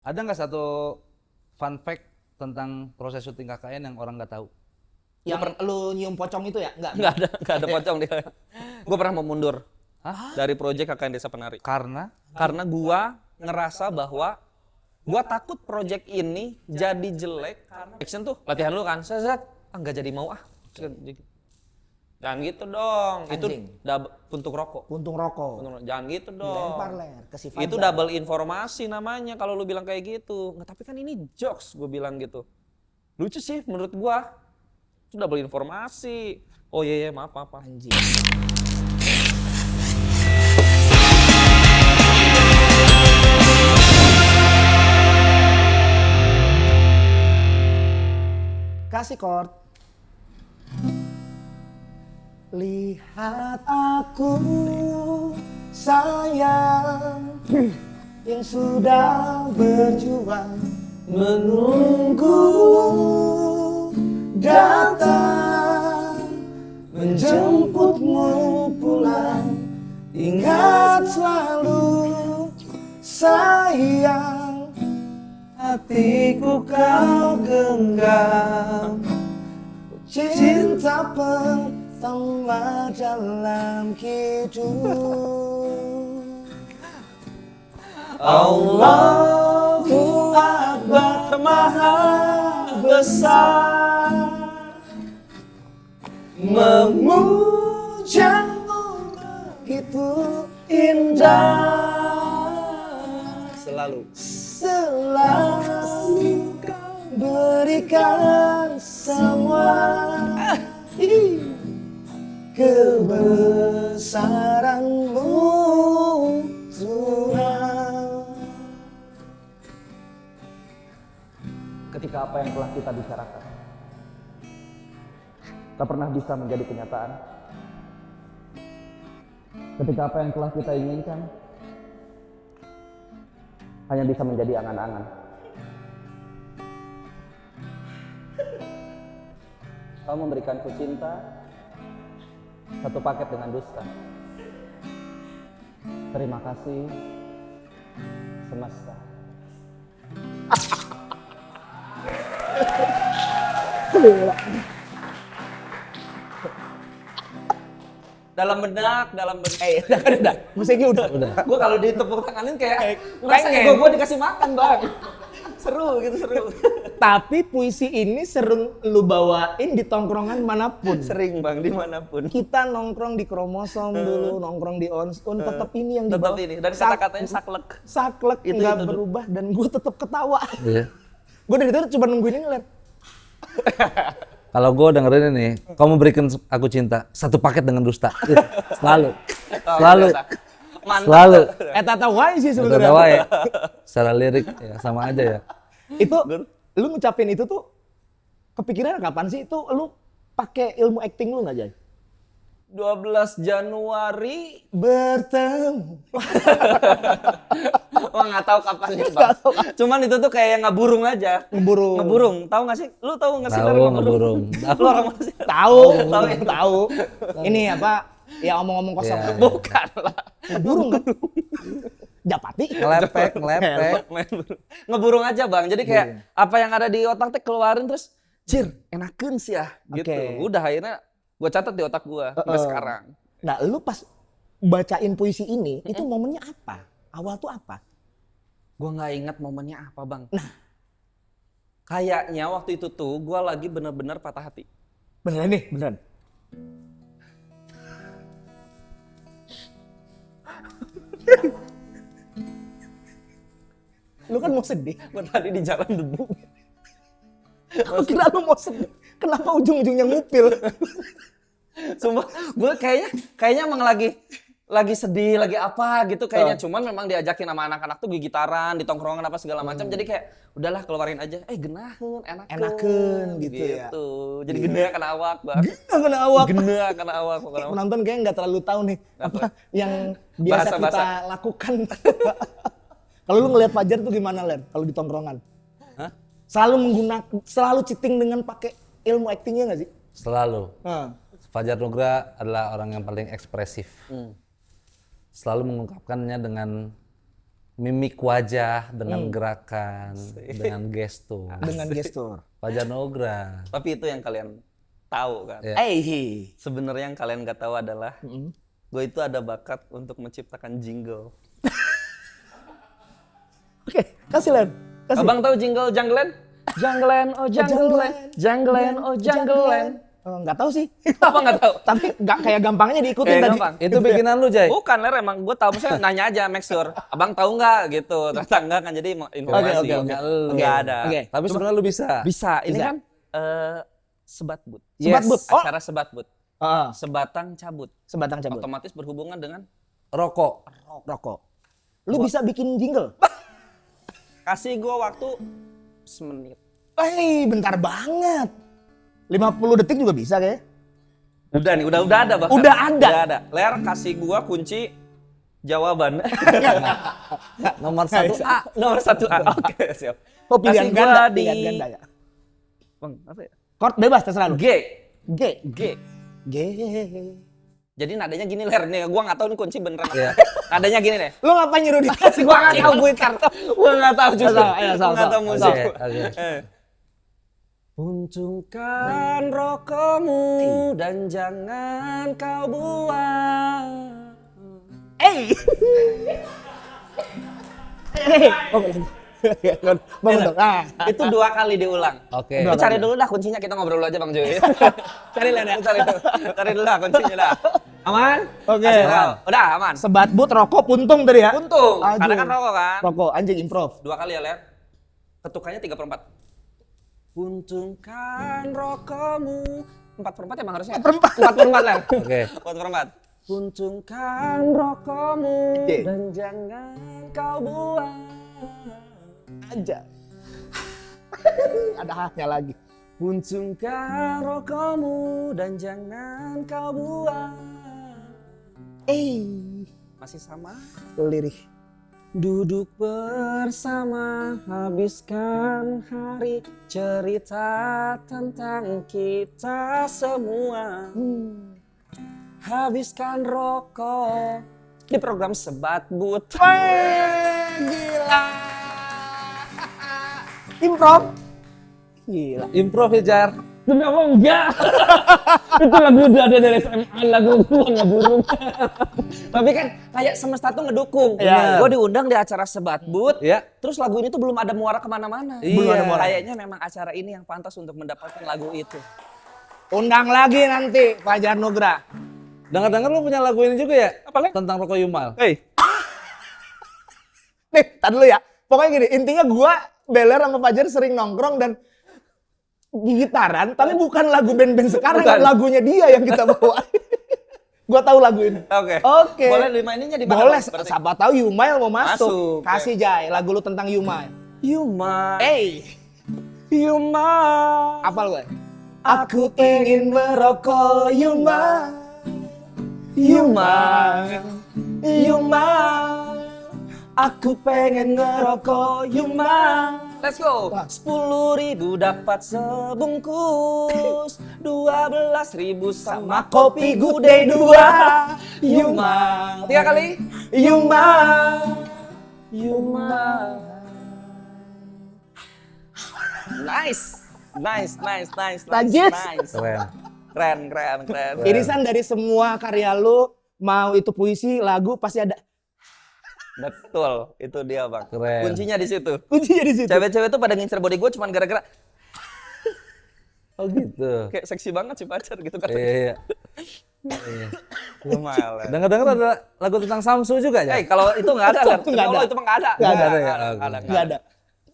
Ada nggak satu fun fact tentang proses syuting KKN yang orang nggak tahu? Yang lu nyium pocong itu ya? Enggak. Nggak ada pocong dia. Gue pernah mau mundur Hah? dari proyek KKN Desa Penari. Karena Gua ngerasa bahwa gua takut proyek ini jadi jelek karena action tuh latihan lu kan, set nggak jadi mau Jangan gitu dong. Itu Anjing. puntung rokok. Puntung rokok. Jangan gitu dong. Dilempar ler ke si Fajar. Itu double informasi namanya kalau lu bilang kayak gitu. Nggak, tapi kan ini jokes gue bilang gitu. Lucu sih menurut gua. Itu double informasi. Oh iya maaf. Anjing. Kasih chord. Lihat aku sayang yang sudah berjuang menunggu datang menjemputmu pulang. Ingat selalu sayang, hatiku kau genggam, cinta pertama dalam hidup. Allahu Akbar Maha Besar, memujamu begitu indah. Selalu. Selalu berikan semua kebesaranmu Tuhan. Ketika apa yang telah kita bicarakan tak pernah bisa menjadi kenyataan, ketika apa yang telah kita inginkan hanya bisa menjadi angan-angan, kau memberikanku cinta satu paket dengan dusta. Terima kasih semesta. Dalam benak. Udah, musiknya udah. Gue kalau ditepuk tanganin kayak ngerasa pengen. ego gue dikasih makan bang. Seru. Tapi puisi ini sering lu bawain di tongkrongan manapun. Sering bang dimanapun. Kita nongkrong di kromosom dulu, nongkrong di onstun, tetap ini yang Tetap dibawa. ini. Dan kata-katanya saklek. Saklek Itu nggak tuh. berubah dan gue tetap ketawa. Iya. Gue dari itu cuma nungguin ini liat. Kalau gue dengerin ini, kamu berikan aku cinta satu paket dengan dusta. Selalu. Mantap. Selalu. Tata wae sih Udah sebenarnya. tahu ya. Secara lirik ya sama aja ya. Itu lu ngucapin itu tuh kepikiran kapan sih? Itu lu pakai ilmu acting lu nggak Jay? 12 Januari. Bertemu. Wah nggak tahu kapannya bang. Cuman itu tuh kayak ngeburung aja. Ngeburung. Tahu nggak sih? Lu tahu nggak sih Tahu dari ngeburung. Lu orang mana sih? Tahu, Tahu. tahu. Ini apa? Ya omong-omong kosong. Iya. Bukan lah. Ngeburung kan? Japati. Ngelepek. Ngeburung aja bang. Jadi kayak apa yang ada di otak teh keluarin terus. Jir, enakeun sih ya. Gitu. Oke. Udah akhirnya gue catat di otak gue sampai sekarang. Nah, lu pas bacain puisi ini, itu momennya apa? Awal tuh apa? Gue nggak ingat momennya apa bang. Kayaknya waktu itu tuh gue lagi bener-bener patah hati. Beneran nih, beneran. Lu kan mau sedih. Gue tadi di jalan debu. Aku kira lu mau sedih. Kenapa ujung-ujungnya ngupil? Sumpah, gue kayaknya emang lagi sedih, lagi apa gitu kayaknya. Cuman memang diajakin sama anak-anak tuh gitaran, di tongkrongan apa segala macam. Jadi kayak udahlah keluarin aja. Genaheun, Enakeun gitu ya. Jadi gena kena awak, Bang. Kena awak. Gena kena awak. Penonton kayaknya nggak terlalu tahu nih apa yang biasa Bahasa-bahasa. kita lakukan. Kalau lu ngelihat Fajar tuh gimana, Len? Kalau di tongkrongan? Hah? Selalu cheating dengan pakai ilmu actingnya nggak sih? Selalu. Nah. Fajar Nugra adalah orang yang paling ekspresif. Selalu mengungkapkannya dengan mimik wajah dengan gerakan, dengan gestur. Dengan gestur. Fajar Nugra. Tapi itu yang kalian tahu kan. Ya. Sebenarnya yang kalian nggak tahu adalah gue itu ada bakat untuk menciptakan jingle. Oke, kasih Len. Kasih. Abang tahu jingle Jungleland? Jungleland, oh Jungleland, Jungleland, oh Jungleland. Nggak tahu sih. Apa nggak tahu? Tapi nggak kayak gampangnya diikutin tadi. Gampang. Itu bikinan lu, Jay? Bukan, Ler, emang gue tahu, maksudnya nanya aja, make sure. Abang tahu nggak gitu, ternyata enggak kan, jadi informasi. Oke. Nggak ada. Oke. Tapi sebenarnya lu bisa. Bisa, ini Bisa. kan sebat but. Sebat but. Oh. Acara sebat but. Sebatang cabut. Sebatang cabut. Otomatis berhubungan dengan Rokok. Rokok. Lu bisa bikin jingle? kasih gue waktu semenit. Bentar banget. 50 detik juga bisa kayak. Udah nih, udah ada bahkan. Udah ada. Udah ada. Ler, kasih gue kunci jawaban. Nomor 1A. Nomor 1A. Oke, siap. Oh, pilihan Kasih ganda, gua di- pilihan ganda ya. Bang, apa ya? Chord bebas terserah lu. G. G. G. G. Jadi nadanya gini, Ler, nih gua nggak tahu nih kunci beneran. Iya. Nadanya gini deh. Lu ngapain nyuruh dia? Gua nggak tahu gitar. Gua nggak tahu justru. Nggak tahu, ayo, Gua nggak tahu sok. musik. Oke. Puncungkan rokokmu dan jangan kau buang. Bangun dong. Itu 2 kali diulang. Oke. Lu cari dulu dah kuncinya, kita ngobrol dulu aja Bang Joy. Cari lah dah. Cari dulu dah kuncinya dah. Aman? Oke. Kasih tahu. Udah aman. Sebat but rokok puntung tadi ya. Untung, Aduh. karena kan rokok kan. Rokok anjing improv. 2 kali ya, Ler. Ketukannya 3/4. Puntungkan rokokmu. 4/4 emang harusnya. 4/4 Ler. Oke. 4/4. Puntungkan rokokmu Oke. dan jangan kau buang. Aja. Ada haknya lagi. Puntungkan rokokmu dan jangan kau buang. Masih sama? Lirik. Duduk bersama, habiskan hari, cerita tentang kita semua. Habiskan rokok di program Sebat But. Gila. Improv. Gila. Improv ya, Jar. Demi apa enggak? Itu lagu udah ada dari SMA, lagu gua nggak burung. Tapi kan kayak semesta tuh ngedukung. Iya. Gue diundang di acara Sebat But. Iya. Terus lagu ini tuh belum ada muara kemana-mana. Iya. Belum ada muara. Kayaknya memang acara ini yang pantas untuk mendapatkan lagu itu. Undang lagi nanti Fajar Nugra. Dengar-dengar lu punya lagu ini juga ya? Apa, Le? Tentang rokok Yumal. Hei. Nih, tar dulu ya. Pokoknya gini, intinya gua Beler sama Fajar sering nongkrong dan gitaran, tapi bukan lagu band-band sekarang, Bukan. lagunya dia yang kita bawa. Gua tahu lagu ini. Oke. Oke. Boleh dimaininnya di mana? Boleh, Bang? Berarti. siapa tahu Yumail mau masuk. Masuk. Kasih Jai, lagu lu tentang Yumail. Yuma. Yuma. Apal gue? Aku ingin merokok Yuma. Yuma. Yuma. Aku pengen ngerokok Yuma. Let's go. 10.000 dapat sebungkus, 12.000 sama kopi Gude 2. Yuma. 3 kali. Yuma. Yuma. Nice. Nice. Najis. Keren. Keren. Irisan dari semua karya lu, mau itu puisi, lagu, pasti ada Betul, itu dia Bang. Keren. Kuncinya di situ. kuncinya di situ. Cewek-cewek tuh pada ngincer body gue cuman gara-gara Oh gitu. kayak seksi banget si pacar gitu kan. Iya. Lumayan. Dengar-dengar ada lagu tentang Samsu juga ya? Kalau itu nggak ada, Itu nggak ada. Itu mah nggak ada. Nggak ada ya? Nggak ada.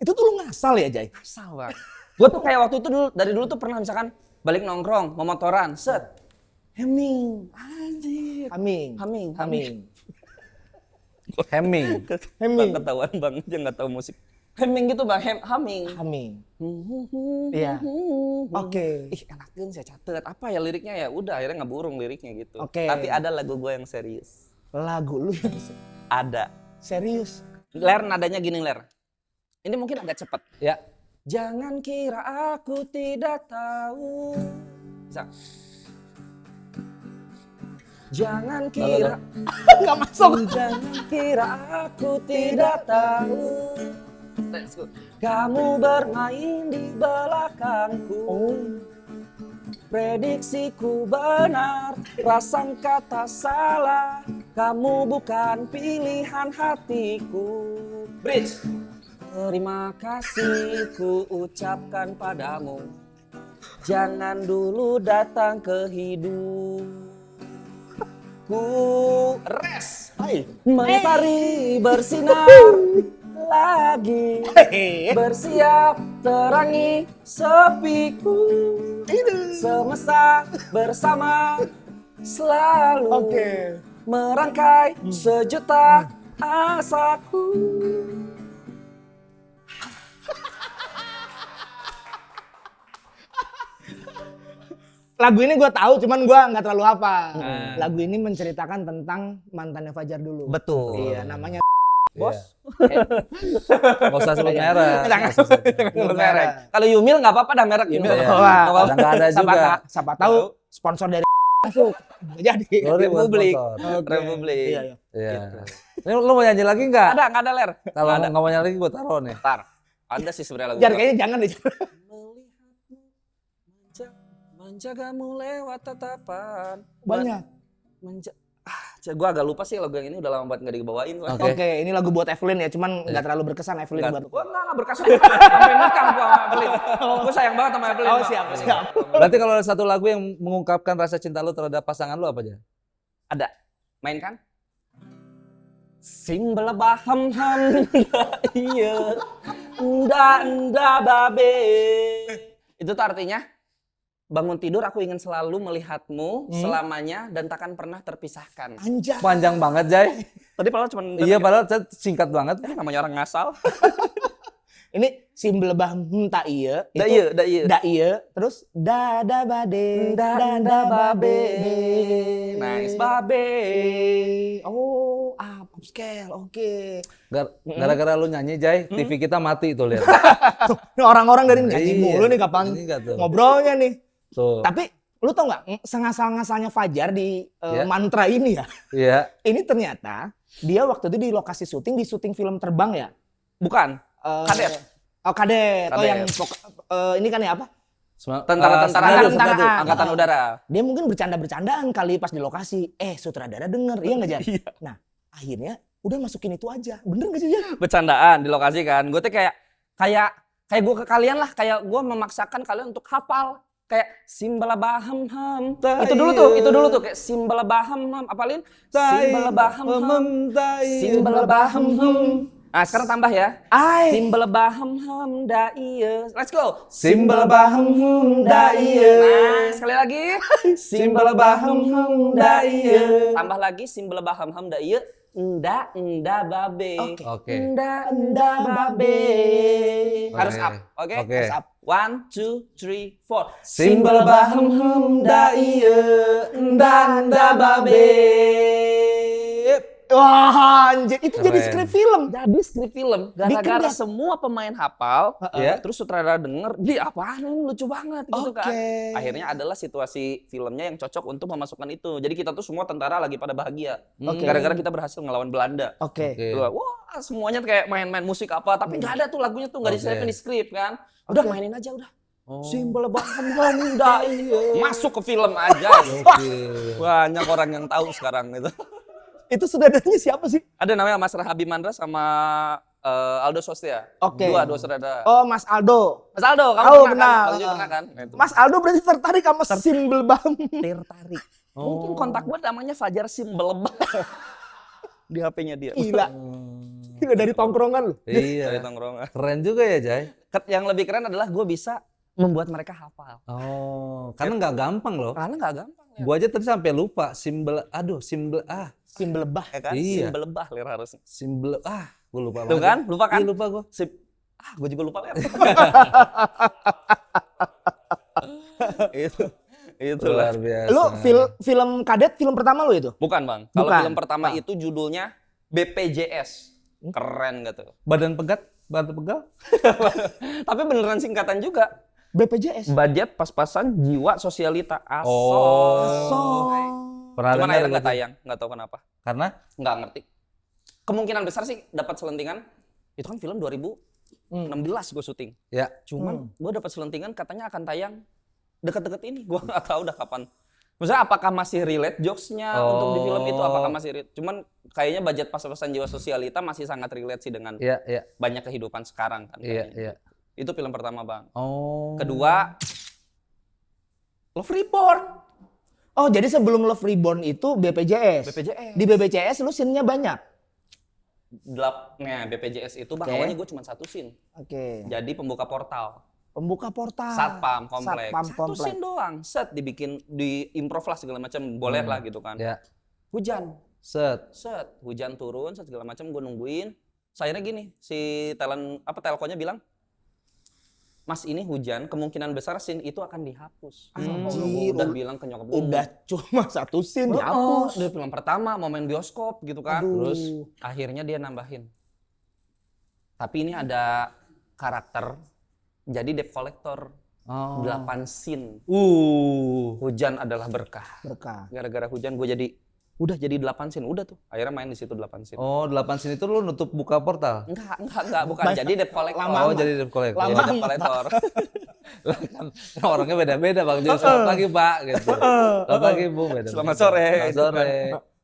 Itu tuh lu ngasal ya, Jai? Asal Bang. Gue tuh kayak waktu itu dari dulu tuh pernah misalkan balik nongkrong, mau motoran, set. Hemming. Anjir. Haming. Humming. Hemming. Hemming. Ketahuan Bang, dia nggak tahu musik. Hemming gitu Bang, humming. Haming. Iya. Oke. Ih enak kan saya catet. Apa ya liriknya ya? Udah akhirnya ngeburung liriknya gitu. Oke. Tapi ada lagu gue yang serius. Lagu lu yang Ada. serius. Ler nadanya gini Ler. Ini mungkin agak cepet. Ya. Jangan kira aku tidak tahu. Bisa. Jangan kira, Nggak masuk. jangan kira aku tidak tahu. Let's go. Kamu bermain di belakangku. Prediksiku benar, prasangka tak salah. Kamu bukan pilihan hatiku. Bridge. Terima kasih ku ucapkan padamu. Jangan dulu datang ke hidupku. Res. Hai. Mentari bersinar lagi. Bersiap terangi sepiku. Semesta bersama selalu Oke. merangkai sejuta asaku. Lagu ini gue tahu, cuman gue nggak terlalu hafal. Lagu ini menceritakan tentang mantannya Fajar dulu. Betul. Iya, namanya Bos. Nggak usah sebut merek. Jangan Sebut merek. Kalau Yumil nggak apa-apa dah merek Yumil. Iya. Nggak Wah, apa-apa. Udah nggak ada juga. Siapa tahu sponsor dari masuk. Jadi. Sorry buat Republik. sponsor. Oke. Republik. Iya, iya. Iya. Ini lu mau nyanyi lagi nggak? Nggak ada ler. Kalau Nggak ada. nggak mau nyanyi lagi gue taruh nih. Ntar. Ada sih sebenarnya lagu. Jar, kayaknya jangan deh. Menjagamu lewat tatapan. Banyak. Gue agak lupa sih lagu yang ini udah lama banget nggak dibawain. Oke, ini lagu buat Evelyn ya, cuman nggak terlalu berkesan Evelyn buat. Gue nggak berkesan. Sampai nikah gue sama Evelyn. Gue sayang banget sama Evelyn. Oh, Bang. siap, siap. Berarti kalau ada satu lagu yang mengungkapkan rasa cinta lu terhadap pasangan lu apa aja? Ada. Main kan? Simbala baham ham iya nda babe. Itu tuh artinya bangun tidur aku ingin selalu melihatmu selamanya dan takkan pernah terpisahkan. Anjay. Panjang banget, Jay. Tadi padahal cuma Iya, padahal singkat banget. namanya orang ngasal. Ini simbol baham tak iya. Da iya, da iya. Da iya. Terus da bade. Da babe. Nice babe. Oh, pop scale. Oke. Gara-gara lu nyanyi, Jay, TV kita mati tuh lihat. Tuh, ini orang-orang dari nyanyi Iya. mulu nih kapan Ini nggak tuh. ngobrolnya nih. Tuh. Tapi lu tau nggak sengasal-ngasalnya Fajar di Ya. mantra ini ya? Iya. Ini ternyata dia waktu itu di lokasi syuting film terbang ya. Bukan. Kadet. Oh kadet. Oh Kadet. yang ini kan ya apa? Tentara-tentara Sengaja. angkatan udara. Dia mungkin bercanda-bercandaan kali pas di lokasi. Sutradara denger, iya nggak Jar? Nah akhirnya udah masukin itu aja. Bener nggak sih Jar? Bercandaan di lokasi kan. Gue tuh kayak gue ke kalian lah, kayak gue memaksakan kalian untuk hafal. Kayak simbala baham ham. Itu dulu tuh kayak simbala baham ham. Apalin? Simbala baham ham. Simbala baham ham. Nah, sekarang tambah ya. Simbala baham ham da iya. Let's go. Simbala baham da iya. Nah, sekali lagi. Simbala baham ham da iya. Tambah lagi simbala baham ham da iya. Enda babe. Oke. Enda babe. Harus up, oke? Oke. Harus up. 1, 2, 3, 4. Simbal baham ham da iya. Enda babe. Wah anjir, itu jadi Keren. skrip film. Jadi skrip film. Gara-gara Bikin semua pemain hafal, Ya. terus sutradara denger, di apaan ini lucu banget gitu kan. Oke. Akhirnya adalah situasi filmnya yang cocok untuk memasukkan itu. Jadi kita tuh semua tentara lagi pada bahagia. Oke. Gara-gara kita berhasil ngelawan Belanda. Oke. Oke. Wah, semuanya tuh kayak main-main musik apa, tapi nggak ada tuh lagunya tuh nggak Oke. disiapin di skrip kan. Udah mainin aja udah. Oh. Simbol baham ham da iya. Masuk ke film aja. Oke. Banyak orang yang tahu sekarang itu. Itu sutradaranya siapa sih? Ada namanya Mas Rahabi Mandra sama Aldo Sostia. Oke. Dua sutradara. Oh Mas Aldo. Mas Aldo, kamu Oh, pernah benar. kan? Kamu juga pernah kan? Nah, itu. Mas Aldo berarti tertarik sama simbol baham. tertarik. Mungkin kontak gue namanya Fajar Simbel. Di HP-nya dia. Gila. Gila dari tongkrongan lu. Dari Iya. tongkrongan. Keren juga ya, Jay. Yang lebih keren adalah gue bisa membuat mereka hafal. Oh, karena nggak gampang loh. Karena nggak gampang ya. Gua aja tadi sampai lupa simbol Simbol bah. Ya kan? Iya. Simbel lebah lir harusnya. gue lupa Tuh banget. kan? Lupa kan? Iya, lupa gua. Gue juga lupa lir. Itu lah. Luar biasa. Lu film kadet film pertama lu itu? Bukan bang. Kalau Bukan. film pertama itu judulnya BPJS. Keren gitu. Badan pegal? Tapi beneran singkatan juga. BPJS. Budget pas-pasan jiwa sosialita. Oh. So. Pernah Cuman dengar akhirnya nggak gitu. tayang, nggak tahu kenapa. Karena Nggak ngerti. Kemungkinan besar sih dapat selentingan. Itu kan film 2016 gue syuting. ya Cuman gue dapat selentingan katanya akan tayang deket-deket ini. Gue nggak tahu udah kapan. Maksudnya apakah masih relate jokes-nya untuk di film itu? Apakah masih relate? Cuman kayaknya budget pas-pasan Jiwa Sosialita masih sangat relate sih dengan iya iya banyak kehidupan sekarang kan. iya kayaknya. iya. Itu film pertama bang. Oh. Kedua, Love Reborn. Oh, jadi sebelum Love Reborn itu BPJS. BPJS. Di BPJS lu scene-nya banyak. BPJS itu bang Oke. awalnya gue cuma satu scene. Oke. Jadi pembuka portal. Pembuka portal. Satpam komplek. Satpam Satu komplek. scene doang. Set dibikin di improv lah segala macam. Boleh lah gitu kan. Ya. Hujan. Set. Set hujan turun set segala macam gue nungguin. Akhirnya gini si telkonya bilang, Mas ini hujan kemungkinan besar scene itu akan dihapus. Anjir, Udah bilang ke nyokap gue. Udah cuma satu scene Oh, dihapus. dari film pertama mau main bioskop gitu kan. Aduh. Terus akhirnya dia nambahin. Tapi ini ada karakter jadi debt collector. Oh. 8 scene. Hujan adalah berkah. Berkah. Gara-gara hujan gue jadi 8 scene. Udah tuh. Akhirnya main di situ 8 scene. Oh, 8 scene itu lu nutup buka portal? Enggak, bukan. Jadi debt collector. Lama. Oh, jadi debt collector. Lama. Debt collector. Lah kan orangnya beda-beda Bang. Jadi selamat pagi Pak gitu. Selamat pagi Bu. Beda. Selamat sore. Selamat sore.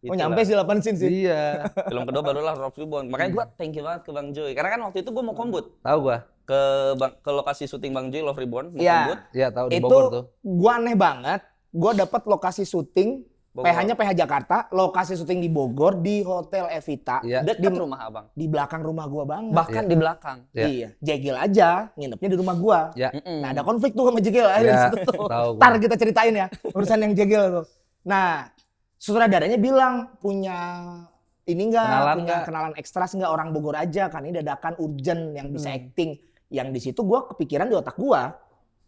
Oh, nyampe sih 8 scene sih. Iya. Film kedua barulah Love Reborn. Makanya gue thank you banget ke Bang Joy. Karena kan waktu itu gue mau kombut Tahu gua. ke lokasi syuting Bang Joy Love Reborn mau Iya. kombut. Iya, tahu di Itu Bogor tuh. gua aneh banget. Gua dapat lokasi syuting Bogor. PH-nya PH Jakarta, lokasi syuting di Bogor di Hotel Evita. Iya. Dekat rumah Abang. Di belakang rumah gua banget. Bahkan di belakang. Iya. Iya, Jegel aja nginepnya di rumah gua. Ya. Nah, ada konflik tuh sama Jegel akhirnya Ya, di situ tuh. tahu gua. Ntar kita ceritain ya urusan yang Jegel tuh. Nah, sutradaranya bilang punya ini enggak, Kenalan punya nggak? kenalan ekstras enggak orang Bogor aja kan ini dadakan urgent yang bisa acting. Yang di situ gua kepikiran di otak gua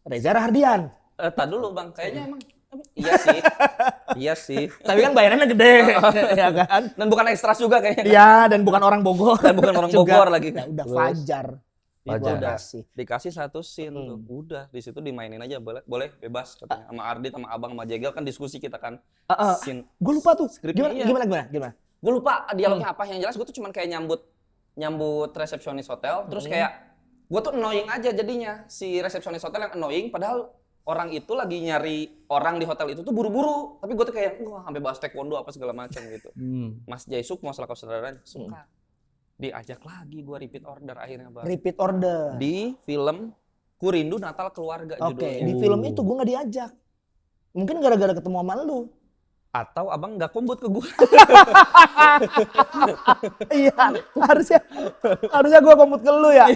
Reza Rahardian. Tak dulu Bang, kayaknya emang iya sih. Iya sih. Tapi kan bayarannya gede, ya kan? Dan bukan ekstras juga kayaknya. Iya, dan bukan orang Bogor. Dan bukan orang juga. Bogor lagi. Ya udah Terus? Fajar. Fajar. Udah sih. Dikasih satu scene tuh. Udah di situ dimainin aja boleh bebas katanya. Sama Ardit sama Abang sama Jegel kan diskusi kita kan. Scene. Gue lupa tuh. Skripnya, Gimana, iya. gimana? Gue lupa dialognya apa, yang jelas gue tuh cuman kayak nyambut resepsionis hotel, terus kayak gue tuh annoying aja jadinya si resepsionis hotel yang annoying, padahal orang itu lagi nyari orang di hotel itu tuh buru-buru, tapi gue tuh kayak wah sampai bahas taekwondo apa segala macam gitu. Mas Jaisuk mau salah saudaranya suka, diajak lagi gue repeat order akhirnya Bang. Repeat order. Di film Ku Rindu Natal Keluarga Oke, judulnya. di film itu gue nggak diajak. Mungkin gara-gara ketemu sama lu. Atau abang nggak kombut ke gue. Iya, harusnya gue komut ke lu ya.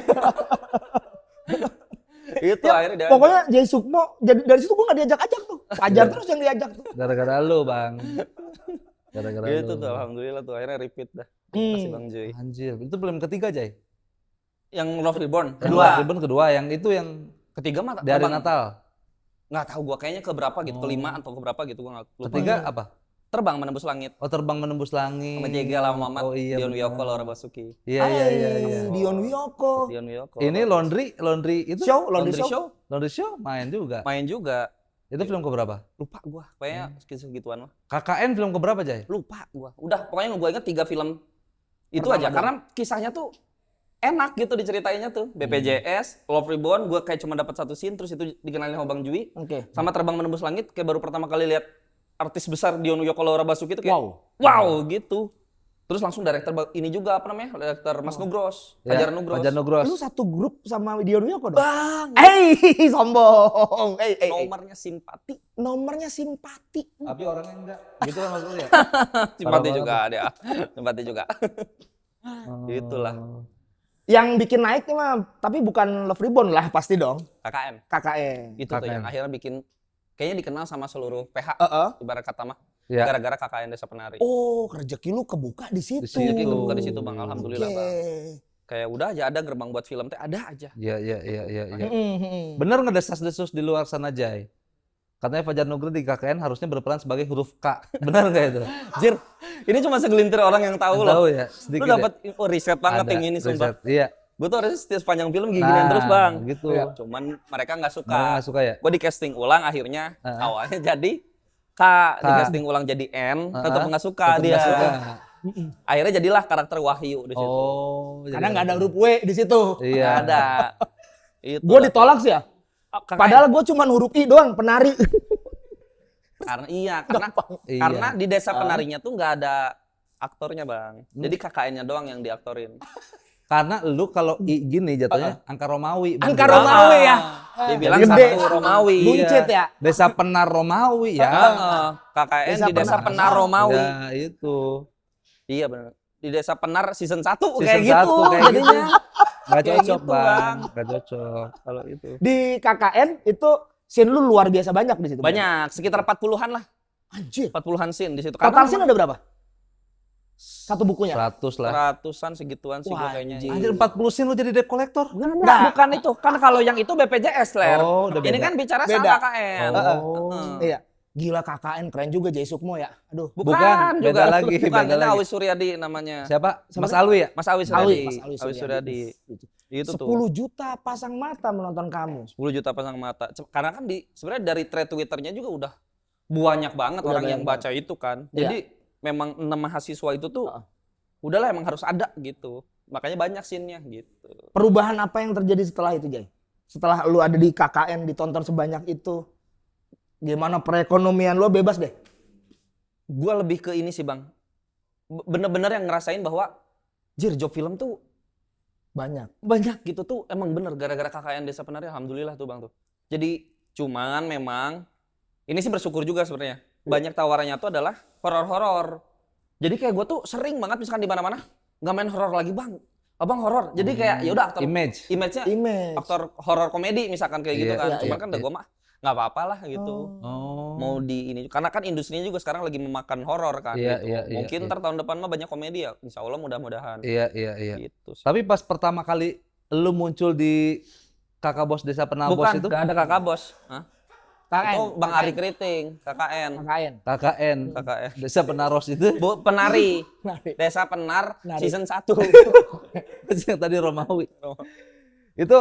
Itu Ya, akhirnya dia. pokoknya Jay Sukmo, jadi dari situ gue nggak diajak-ajak tuh. Fajar terus yang diajak tuh. Gara-gara lu, Bang. Gara-gara Itu lu. tuh alhamdulillah tuh akhirnya repeat dah. Kasih Bang Joy. Anjir, itu film ketiga, Jay. Yang Love Reborn Kedua. Kedua, yang itu yang ketiga mah di hari terbang. Natal. Nggak tahu gua kayaknya ke berapa gitu, kelima atau ke berapa gitu gua nggak lupa. Ketiga apa? Terbang menembus langit Oh, Terbang Menembus Langit. sama Jegel sama Mamat, Oh iya. Dion benar. Wiyoko, Laura Basuki. Iya, iya. Dion Wiyoko. Dion Wiyoko. Ini laundry itu Show, Laundry laundry show. Show laundry show main juga. main juga. Itu film keberapa? Lupa gua, kayaknya segituan lah. KKN film keberapa, Jay? Lupa gua. Udah, pokoknya gua inget 3 film itu Pertama aja doang. karena kisahnya tuh enak gitu diceritainnya tuh. BPJS, Love Reborn, gua kayak cuma dapat satu scene terus itu dikenalin sama Bang Jui. Oke. Sama Terbang Menembus Langit kayak baru pertama kali lihat artis besar Dion Wiyoko Laura Basuki itu kayak wow gitu. Terus langsung director ini juga apa namanya? Director Mas Nugros, Fajar Nugros. Fajar Nugros. Lu satu grup sama Dion Wiyoko dong? Bang, Sombong. nomornya simpati. Nomornya simpati. Tapi orangnya enggak. Gitu kan maksudnya ya? Simpati banget juga ada. Simpati juga. Itulah. Yang bikin naik nih mah, tapi bukan Love Reborn lah pasti dong. KKN. KKN. Itu tuh KKN. yang akhirnya bikin kayaknya dikenal sama seluruh PH. Ibarat kata mah. Ya. Gara-gara KKN Desa Penari. Oh, rezeki lu kebuka di situ. Di situ. Jadi kebuka di situ Bang, alhamdulillah Oke. Bang. Kayak udah aja ada gerbang buat film teh ada aja. Iya. Mm-mm. Bener ngedesas-desus di luar sana, Jay? Katanya Fajar Nugros di KKN harusnya berperan sebagai huruf K. Benar nggak itu? Jir, ini cuma segelintir orang yang tahu loh. Tahu ya, Lu sedikit dapat riset banget Ada yang ini sumpah. riset. Iya. Gue tuh harusnya setiap sepanjang film gini-ginian terus Bang. Gitu. Cuman mereka nggak suka. Nggak suka ya? Gue di casting ulang akhirnya awalnya jadi K, di casting ulang jadi N, tetap nggak suka Tetep dia. nggak suka. Akhirnya jadilah karakter Wahyu di situ. Oh, Karena nggak ada huruf W di situ. Iya. Nggak ada. Itu Gue lah. ditolak sih ya. KKN. Padahal gue cuma huruf I doang, penari. Karena di desa penarinya tuh nggak ada aktornya, Bang. Jadi KKN-nya doang yang diaktorin. Karena lu kalau gini jatuhnya angka Romawi. Bang. Angka Romawi ya. Dibilang Gede. satu Romawi. Buncit ya. Desa Penar Romawi ya. KKN Desa di desa Penar. Penar Romawi. Ya, itu. Iya benar. Di desa Penar season 1 Season kayak gitu. 1 kayak Jadinya Gak Kayak cocok, gitu, Bang. Gak cocok kalau itu. Di KKN itu scene lu luar biasa banyak di situ. banyak, sekitar 40-an lah. Anjir. 40-an scene di situ. Total scene ada berapa? Satu bukunya. 100 lah. Ratusan segituan sih Wah, gua kayaknya. anjing. Anjir 40 scene lu jadi debt collector? Enggak, bukan itu. Kan kalau yang itu BPJS, Ler. Oh, udah Ini beda. kan bicara Beda. soal KKN. Oh. Iya. Gila KKN keren juga Jay Sukmo ya. Aduh. Bukan, beda lagi, Bukan, beda ini lagi. Awi Suryadi namanya. Siapa? Mas Alwi ya? Mas Awi Suryadi. Mas Alwi Awi Suryadi. Itu 10 tuh. juta pasang mata menonton kamu. 10 juta pasang mata. Karena kan sebenarnya dari thread Twitternya juga udah banyak banget Udah orang banyak yang baca itu kan. Iya. Jadi memang 6 mahasiswa itu tuh udahlah emang harus ada gitu. Makanya banyak scene-nya gitu. Perubahan apa yang terjadi setelah itu, Jay? Setelah lu ada di KKN ditonton sebanyak itu, gimana perekonomian lu bebas deh? Gua lebih ke ini sih, Bang. Bener-bener yang ngerasain bahwa job film tuh banyak gitu tuh emang bener gara-gara KKN Desa Penari, alhamdulillah tuh, Bang tuh. Jadi cuman memang ini sih bersyukur juga sebenarnya. Banyak tawarannya tuh adalah horor-horor. Jadi kayak gue tuh sering banget misalkan di mana-mana nggak main horor lagi, Bang. Abang horor. Jadi kayak ya udah aktor image-nya aktor horor komedi misalkan kayak gitu Iya, kan. iya, Cuman iya. kan udah gue mah nggak apa-apa lah gitu. Oh. Mau di ini karena kan industrinya juga sekarang lagi memakan horor kan Iya, gitu. iya, iya, Mungkin iya. ntar tahun depan mah banyak komedi ya. Insya Allah mudah-mudahan. Iya. Gitu sih. Tapi pas pertama kali lu muncul di Kakak Bos Desa Penabos Bukan, itu nggak ada kakak bos. Hah? KKN. Itu Bang Ari Keriting, KKN. KKN. KKN Desa Penaros itu Bu, penari. Penari. Desa Penar Penari. season 1. yang tadi Romawi. Itu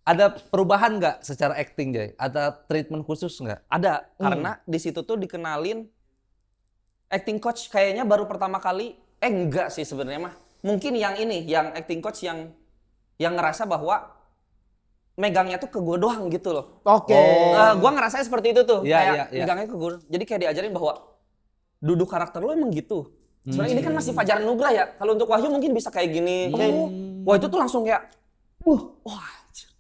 ada perubahan nggak secara acting, Jay? Ada treatment khusus nggak? Ada, karena di situ tuh dikenalin acting coach kayaknya baru pertama kali. Enggak sih sebenarnya mah. Mungkin yang ini, yang acting coach yang ngerasa bahwa megangnya tuh ke gue doang gitu loh. Oke. Gua ngerasain seperti itu tuh. Iya, Kayak iya, iya. megangnya ke gue. Jadi kayak diajarin bahwa duduk karakter lo emang gitu. Sebenarnya ini kan masih Fajar Nugrah ya. Kalau untuk Wahyu mungkin bisa kayak gini. Wah itu tuh langsung kayak, wah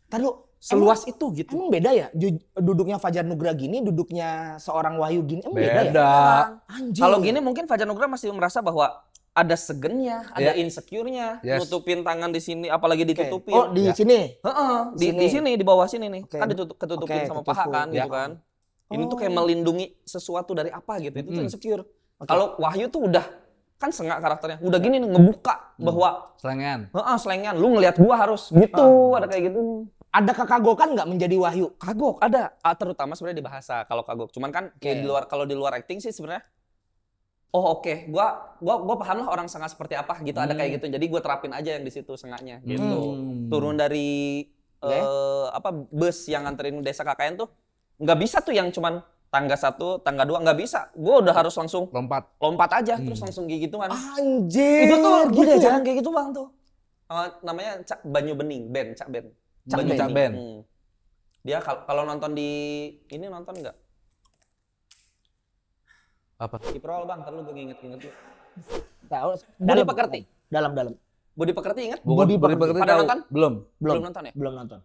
Tadi lu seluas itu gitu. emang beda ya? Duduknya Fajar Nugrah gini, duduknya seorang Wahyu gini, emang beda ya? Beda. Anjir. Kalau gini mungkin Fajar Nugrah masih merasa bahwa ada segennya, ada Iya. insecure-nya, Yes. nutupin tangan di sini, apalagi ditutupin. Oh, di Ya. sini. Heeh, di Sini. sini di bawah sini nih. Oke. Kan ketutupin Oke, sama ketutup. paha kan Ya. gitu kan. Ini tuh kayak melindungi sesuatu dari apa gitu. Itu tuh insecure. Oke. Kalau Wahyu tuh udah kan sengak karakternya. Udah gini nih ngebuka bahwa Selengan. selengan lu ngelihat gua harus gitu, ada kayak gitu. Ada kekagokan nggak menjadi Wahyu? Kagok ada, terutama sebenarnya di bahasa kalau kagok. Cuman kan kayak di luar, kalau di luar acting sih sebenarnya oke, gua paham lah orang sengak seperti apa gitu, ada kayak gitu. Jadi gua terapin aja yang di situ sengaknya gitu. Turun dari bus yang nganterin desa KKN tuh nggak bisa tuh yang cuman tangga 1, tangga 2, nggak bisa. Gua udah harus langsung Lompat. aja terus langsung kayak gitu kan. Anjir. Itu tuh gua gitu ya? diajarin kayak gitu, Bang tuh. Namanya Cak Banyu Bening, Cak Ben. Cak Banyu Ben. Bening. Dia kalau nonton di ini nonton nggak? Apa? Kiprol, Bang, terlalu gue nginget-nginget dulu. Tahu. Budi Pekerti. Dalam. Budi Pekerti inget? Bukan Budi Budi Pekerti. Pekerti Pada tahu? nonton? Belum. Belum nonton ya? Belum nonton.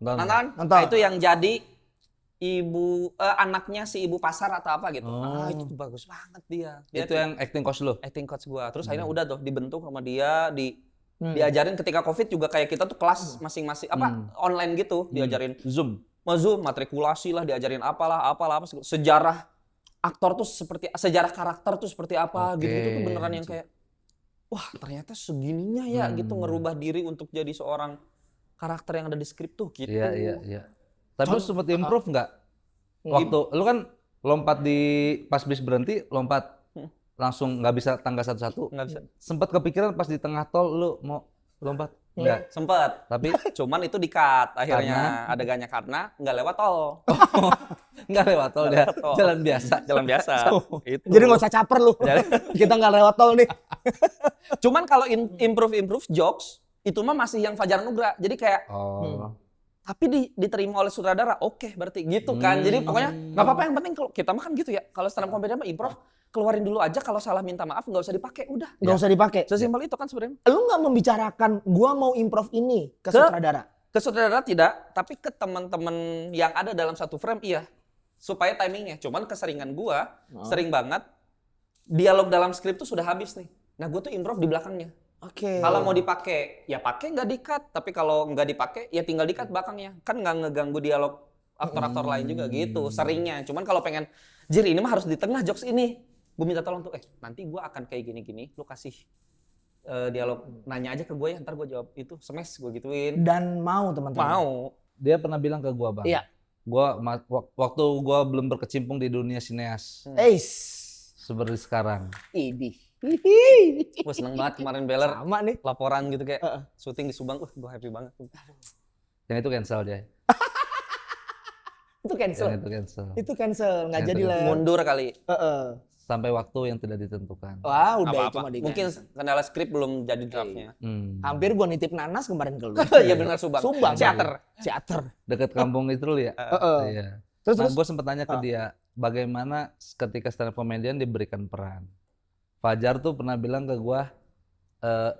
Nonton? Nonton. Nah, itu yang jadi anaknya si ibu pasar atau apa gitu. Oh. Itu bagus banget dia. Dia Itu yang acting coach lu. acting coach gua. Terus akhirnya udah tuh dibentuk sama dia, diajarin ketika Covid juga kayak kita tuh kelas masing-masing online gitu, diajarin Zoom. Zoom, matrikulasi lah, diajarin apalah, sejarah aktor tuh sejarah karakter tuh seperti apa Oke. gitu. Itu tuh beneran yang kayak wah, ternyata segininya ya gitu ngerubah diri untuk jadi seorang karakter yang ada di skrip tuh gitu. Iya. Tapi lu sempet improve nggak? Waktu lu kan lompat di pas bis berhenti, lompat langsung nggak bisa tangga satu-satu. Nggak bisa. Sempet kepikiran pas di tengah tol lu mau lompat? Enggak. Sempet. Tapi Cuman itu di-cut akhirnya adegannya karena nggak lewat tol. nggak lewat tol dia, lewat tol. jalan biasa. Jalan biasa. Itu. Jadi nggak usah caper lu. Kita nggak lewat tol nih. Cuman kalau improve jokes itu mah masih yang Fajar Nugra. Jadi kayak Oh. tapi diterima oleh sutradara, oke berarti gitu kan. Jadi pokoknya nggak apa-apa, yang penting kalau kita mah kan gitu ya. Kalau stand up comedy mah improv, keluarin dulu aja, kalau salah minta maaf nggak usah dipakai, udah. Nggak usah dipakai. Sesimpel itu kan sebenarnya. Lu nggak membicarakan gua mau improv ini ke sutradara. Ke sutradara tidak, tapi ke teman-teman yang ada dalam satu frame iya. Supaya timingnya. Cuman keseringan gua sering banget dialog dalam skrip tuh sudah habis nih. Nah, gua tuh improv di belakangnya. Oke. Kalau mau dipakai, ya pakai nggak di-cut. Tapi kalau nggak dipakai, ya tinggal di-cut belakangnya. Kan nggak ngeganggu dialog aktor-aktor lain juga gitu. Seringnya. Cuman kalau pengen, Jir ini mah harus di tengah jokes ini. Gue minta tolong tuh, nanti gue akan kayak gini-gini. Lu kasih dialog, nanya aja ke gue ya. Ntar gue jawab itu, smash gue gituin. Dan mau teman-teman. Mau. Dia pernah bilang ke gua, Bang. Iya. Waktu gua belum berkecimpung di dunia sineas seperti sekarang. Idih. Gue seneng banget kemarin Beller Sama nih. laporan gitu kayak syuting di Subang. Gue happy banget. Yang itu cancel, Jay. Itu cancel. Yang itu cancel. Itu cancel, nggak Yang jadi itu lah. Mundur kali. Sampai waktu yang tidak ditentukan. Wah, udah Apa-apa. itu mah di Mungkin kendala skrip belum jadi draftnya. Hampir gua nitip nanas kemarin ke lu. Iya benar Subang. Subang. Teater. Teater. Dekat kampung itu lu ya? Iya. Terus Nah, gue sempat tanya ke dia, bagaimana ketika stand up comedian diberikan peran. Fajar tuh pernah bilang ke gue,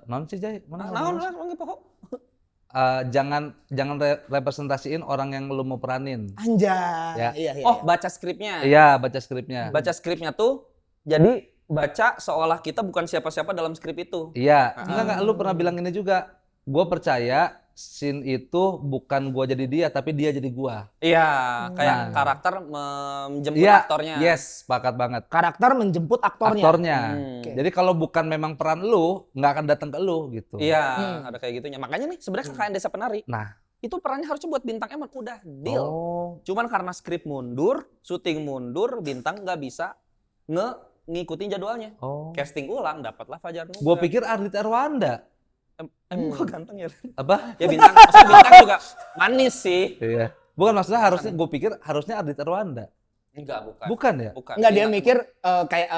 non sih Jay, mana? Naon lah, wangi pokok. Jangan representasiin orang yang lu mau peranin. Anjay. Ya. Iya. Oh, baca skripnya. Iya, baca skripnya. Baca skripnya tuh jadi baca seolah kita bukan siapa-siapa dalam skrip itu. Iya, enggak, lu pernah bilang ini juga. Gue percaya scene itu bukan gua jadi dia, tapi dia jadi gua. Iya, kayak Nah. karakter menjemput Iya, aktornya. yes, sepakat banget. Karakter menjemput aktornya. Aktornya. Oke. Jadi kalau bukan memang peran lu, nggak akan datang ke lu gitu. Iya, ada kayak gitunya. Makanya nih sebenarnya KKN Desa Penari. Nah, Itu perannya harusnya buat bintang emang udah deal. Oh. Cuman karena skrip mundur, syuting mundur, bintang nggak bisa ngikutin jadwalnya. oh. Casting ulang, dapatlah Fajar Nugra. Gua pikir Ardit Erwanda. Emang gua ganteng ya? Apa? Ya bintang, maksudnya bintang juga manis sih. Iya. Bukan maksudnya harusnya, gue pikir harusnya Ardit Erwanda. Enggak, bukan. Bukan ya? Bukan. Enggak, dia Bintang. mikir kayak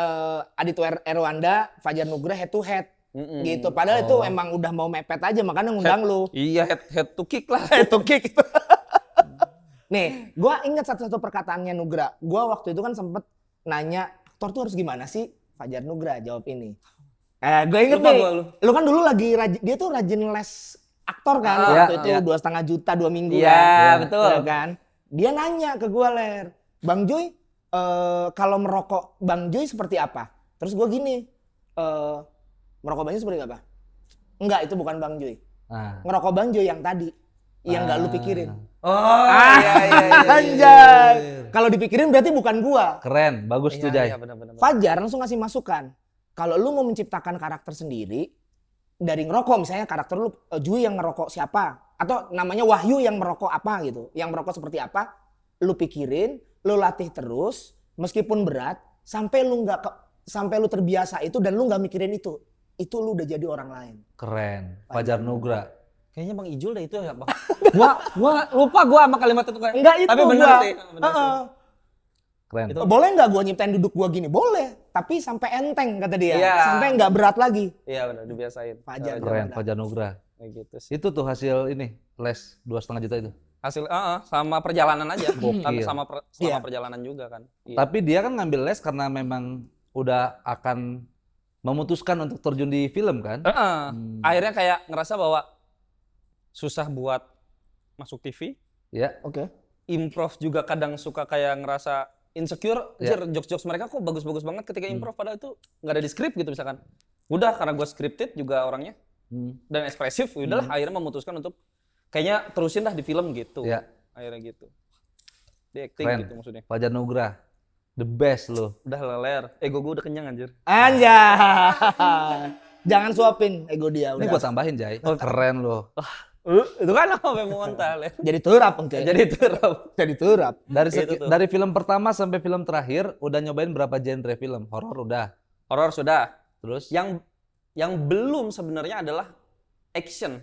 Adit Erwanda, Fajar Nugra head to head. Mm-mm. Gitu. Padahal itu emang udah mau mepet aja, makanya ngundang lu. Iya, head to kick lah. Head to kick. Nih, gua ingat satu-satu perkataannya Nugra. Gua waktu itu kan sempet nanya, aktor tuh harus gimana sih? Fajar Nugra jawab ini. Gue inget Lupa nih, gua, lu kan dulu lagi dia tuh rajin les aktor kan, Ah, waktu itu iya. 2,5 juta 2 minggu Iya, kan. betul. Iya kan? Dia nanya ke gua, Ler, Bang Joy, kalau merokok Bang Joy seperti apa? Terus gua gini, merokok Bang Joy seperti apa? Enggak, itu bukan Bang Joy. Nah. Ngerokok Bang Joy yang tadi, yang nggak lu pikirin. Oh, Anjay. Kalau dipikirin berarti bukan gua. Keren, bagus tuh Jay. Iya, benar-benar. Fajar langsung ngasih masukan. Kalau lu mau menciptakan karakter sendiri dari ngerokok, misalnya karakter lu Jui yang ngerokok siapa, atau namanya Wahyu yang merokok apa gitu, yang merokok seperti apa, lu pikirin, lu latih terus, meskipun berat, sampai lu terbiasa itu dan lu nggak mikirin itu lu udah jadi orang lain. Keren. Fajar Nugra. Kayaknya Bang Ijul deh itu ya, Bang. gua lupa gua sama kalimat itu kayak. Enggak itu Tapi benar gua. sih. Benar sih. Keren. Itu- Boleh nggak gua nyiptain duduk gua gini? Boleh, tapi sampai enteng kata dia, Iya. sampai nggak berat lagi. Iya benar, dibiasain. Fajar. Keren, Fajar Nugra. Kayak gitu sih. Itu tuh hasil ini, les 2,5 juta itu. Hasil sama perjalanan aja. Gokil. Kan sama Iya. perjalanan juga kan. Iya. Tapi dia kan ngambil les karena memang udah akan memutuskan untuk terjun di film kan? Akhirnya kayak ngerasa bahwa susah buat masuk TV. Ya. Oke. Improv juga kadang suka kayak ngerasa insecure. Ya. Jokes-jokes mereka kok bagus-bagus banget ketika improv padahal itu nggak ada di skrip gitu misalkan. Udah karena gue scripted juga orangnya dan ekspresif, udahlah akhirnya memutuskan untuk kayaknya terusin dah di film gitu. Ya. Akhirnya gitu. Di acting Keren. gitu maksudnya. Fajar Nugra. The best lo. Udah leler. Ego gue udah kenyang anjir. Anjay. Jangan suapin ego dia Ini udah. gua tambahin Jay. Keren lo. Itu kan apa mental ya. Jadi turap engke. Jadi turap. Jadi turap. Itu tuh. Dari film pertama sampai film terakhir udah nyobain berapa genre film? Horor udah. Horor sudah. Terus Yang belum sebenarnya adalah action.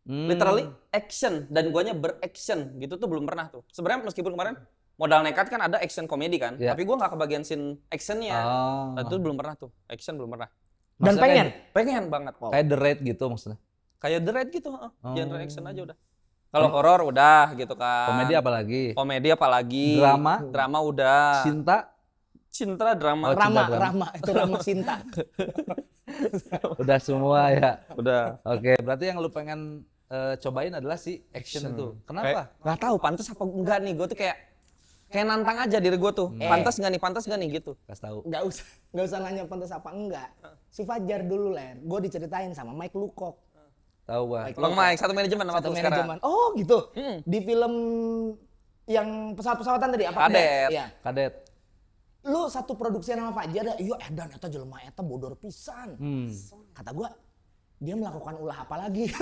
Literally action dan guanya beraction gitu tuh belum pernah tuh. Sebenarnya meskipun kemarin modal nekat kan ada action komedi kan, Iya. tapi gua nggak kebagian scene actionnya. Oh. Nah, itu belum pernah tuh. Action belum pernah. Dan Maksudnya pengen. Pengen banget. Kayak The Raid gitu maksudnya. Kayak The Raid gitu, Oh. genre action aja udah. Kalau horor udah gitu kan. Komedi apalagi? Komedi apalagi? Drama? Drama udah. Cinta Drama. Oh, cinta drama. Rama, itu Rama Sinta. udah semua ya. Udah. Oke, berarti yang lu pengen cobain adalah si action itu. Kenapa? Nggak tahu pantas apa enggak nih. Gue tuh kayak nantang aja diri gue tuh. Pantas nggak nih? Pantas nggak nih gitu. Kasih tahu. Nggak usah nanya pantas apa enggak. Si Fajar dulu, Ler. Gue diceritain sama Mike Lukok. Tahu gua. Bang Mike, satu manajemen sama Satu tuh sekarang. manajemen. Oh gitu. Di film yang pesawat-pesawatan tadi apa? Kadet. Iya. Kadet. Lu satu produksi sama Fajar, iya edan eta jelema eta bodor pisan. Kata gua, dia melakukan ulah apa lagi?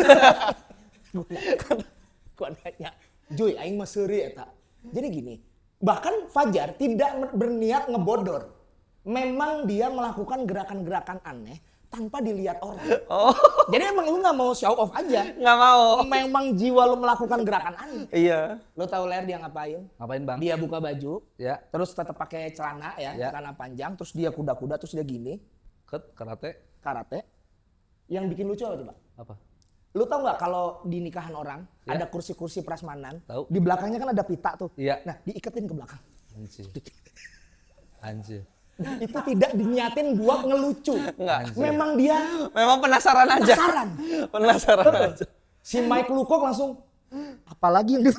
Gua nanya, Joy, aing mah seuri eta. Jadi gini, bahkan Fajar tidak berniat ngebodor. Memang dia melakukan gerakan-gerakan aneh tanpa dilihat orang. Oh, Jadi emang lu nggak mau show off aja. nggak mau. Memang jiwa lu melakukan gerakan aneh. Iya. Lu tahu Ler dia ngapain? Ngapain, Bang? Dia buka baju, Ya, terus tetap pakai celana ya, Ya. celana panjang, terus dia kuda-kuda, terus dia gini, karate. karate. Yang bikin lucu apa coba? Apa? Lu tahu nggak kalau di nikahan orang Ya. ada kursi-kursi prasmanan, Tahu. di belakangnya kan ada pita tuh. Iya. Nah, diiketin ke belakang. Anjir. Itu tidak diniatin buat ngelucu. Enggak. Memang dia Memang penasaran aja. penasaran. Penasaran aja. Si Mike Lukok langsung, apalagi yang di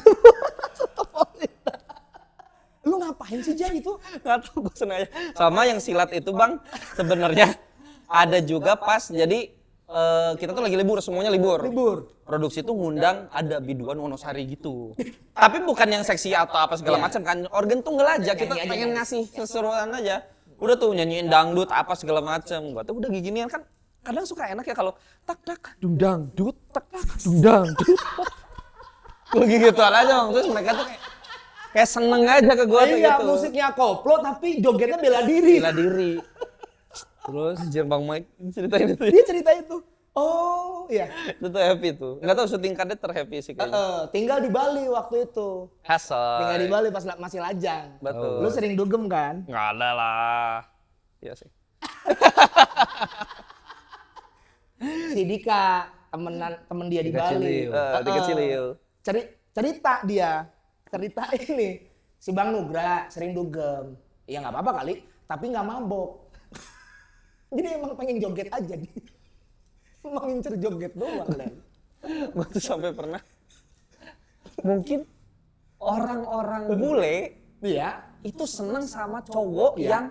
Lu ngapain sih Jay itu? Nggak tahu gue sengaja. Sama yang silat itu bang, sebenarnya ada juga pas. Jadi kita tuh lagi libur, semuanya libur. Libur. Produksi tuh ngundang ada biduan Wonosari gitu. Tapi bukan yang seksi atau apa segala Iya. macam kan. Organ tunggal aja. Kita Nyanyi aja, pengen nyanyi. ngasih keseruan aja. Udah tuh nyanyiin dangdut apa segala macam. Gua tuh udah ginian kan. Kadang suka enak ya kalau tak tak dung dut tak tak dung dut. Gue gituan aja bang. Terus mereka tuh kayak seneng aja ke gue tuh Iya, gitu. musiknya koplo tapi jogetnya bela diri. Bela diri. Terus Anjir Bang Mike ceritain itu. Dia cerita itu. Oh, iya. Itu tuh happy tuh. Nggak tahu syuting kadet terhappy sih kayaknya. Tinggal di Bali waktu itu. Hasil. Tinggal di Bali pas masih lajang. Betul. Lu sering dugem kan? Nggak ada lah. Iya sih. Si Dika, temen dia di Dika Bali. Cilil. Dika Cilil. Cerita dia. Cerita ini. Si Bang Nugra sering dugem. Ya nggak apa-apa kali, tapi nggak mabok. Jadi emang pengen joget aja dia. Emang ngincer joget doang, Len. Gue tuh sampai pernah. Mungkin orang-orang bule Iya. itu seneng sama cowok Iya. yang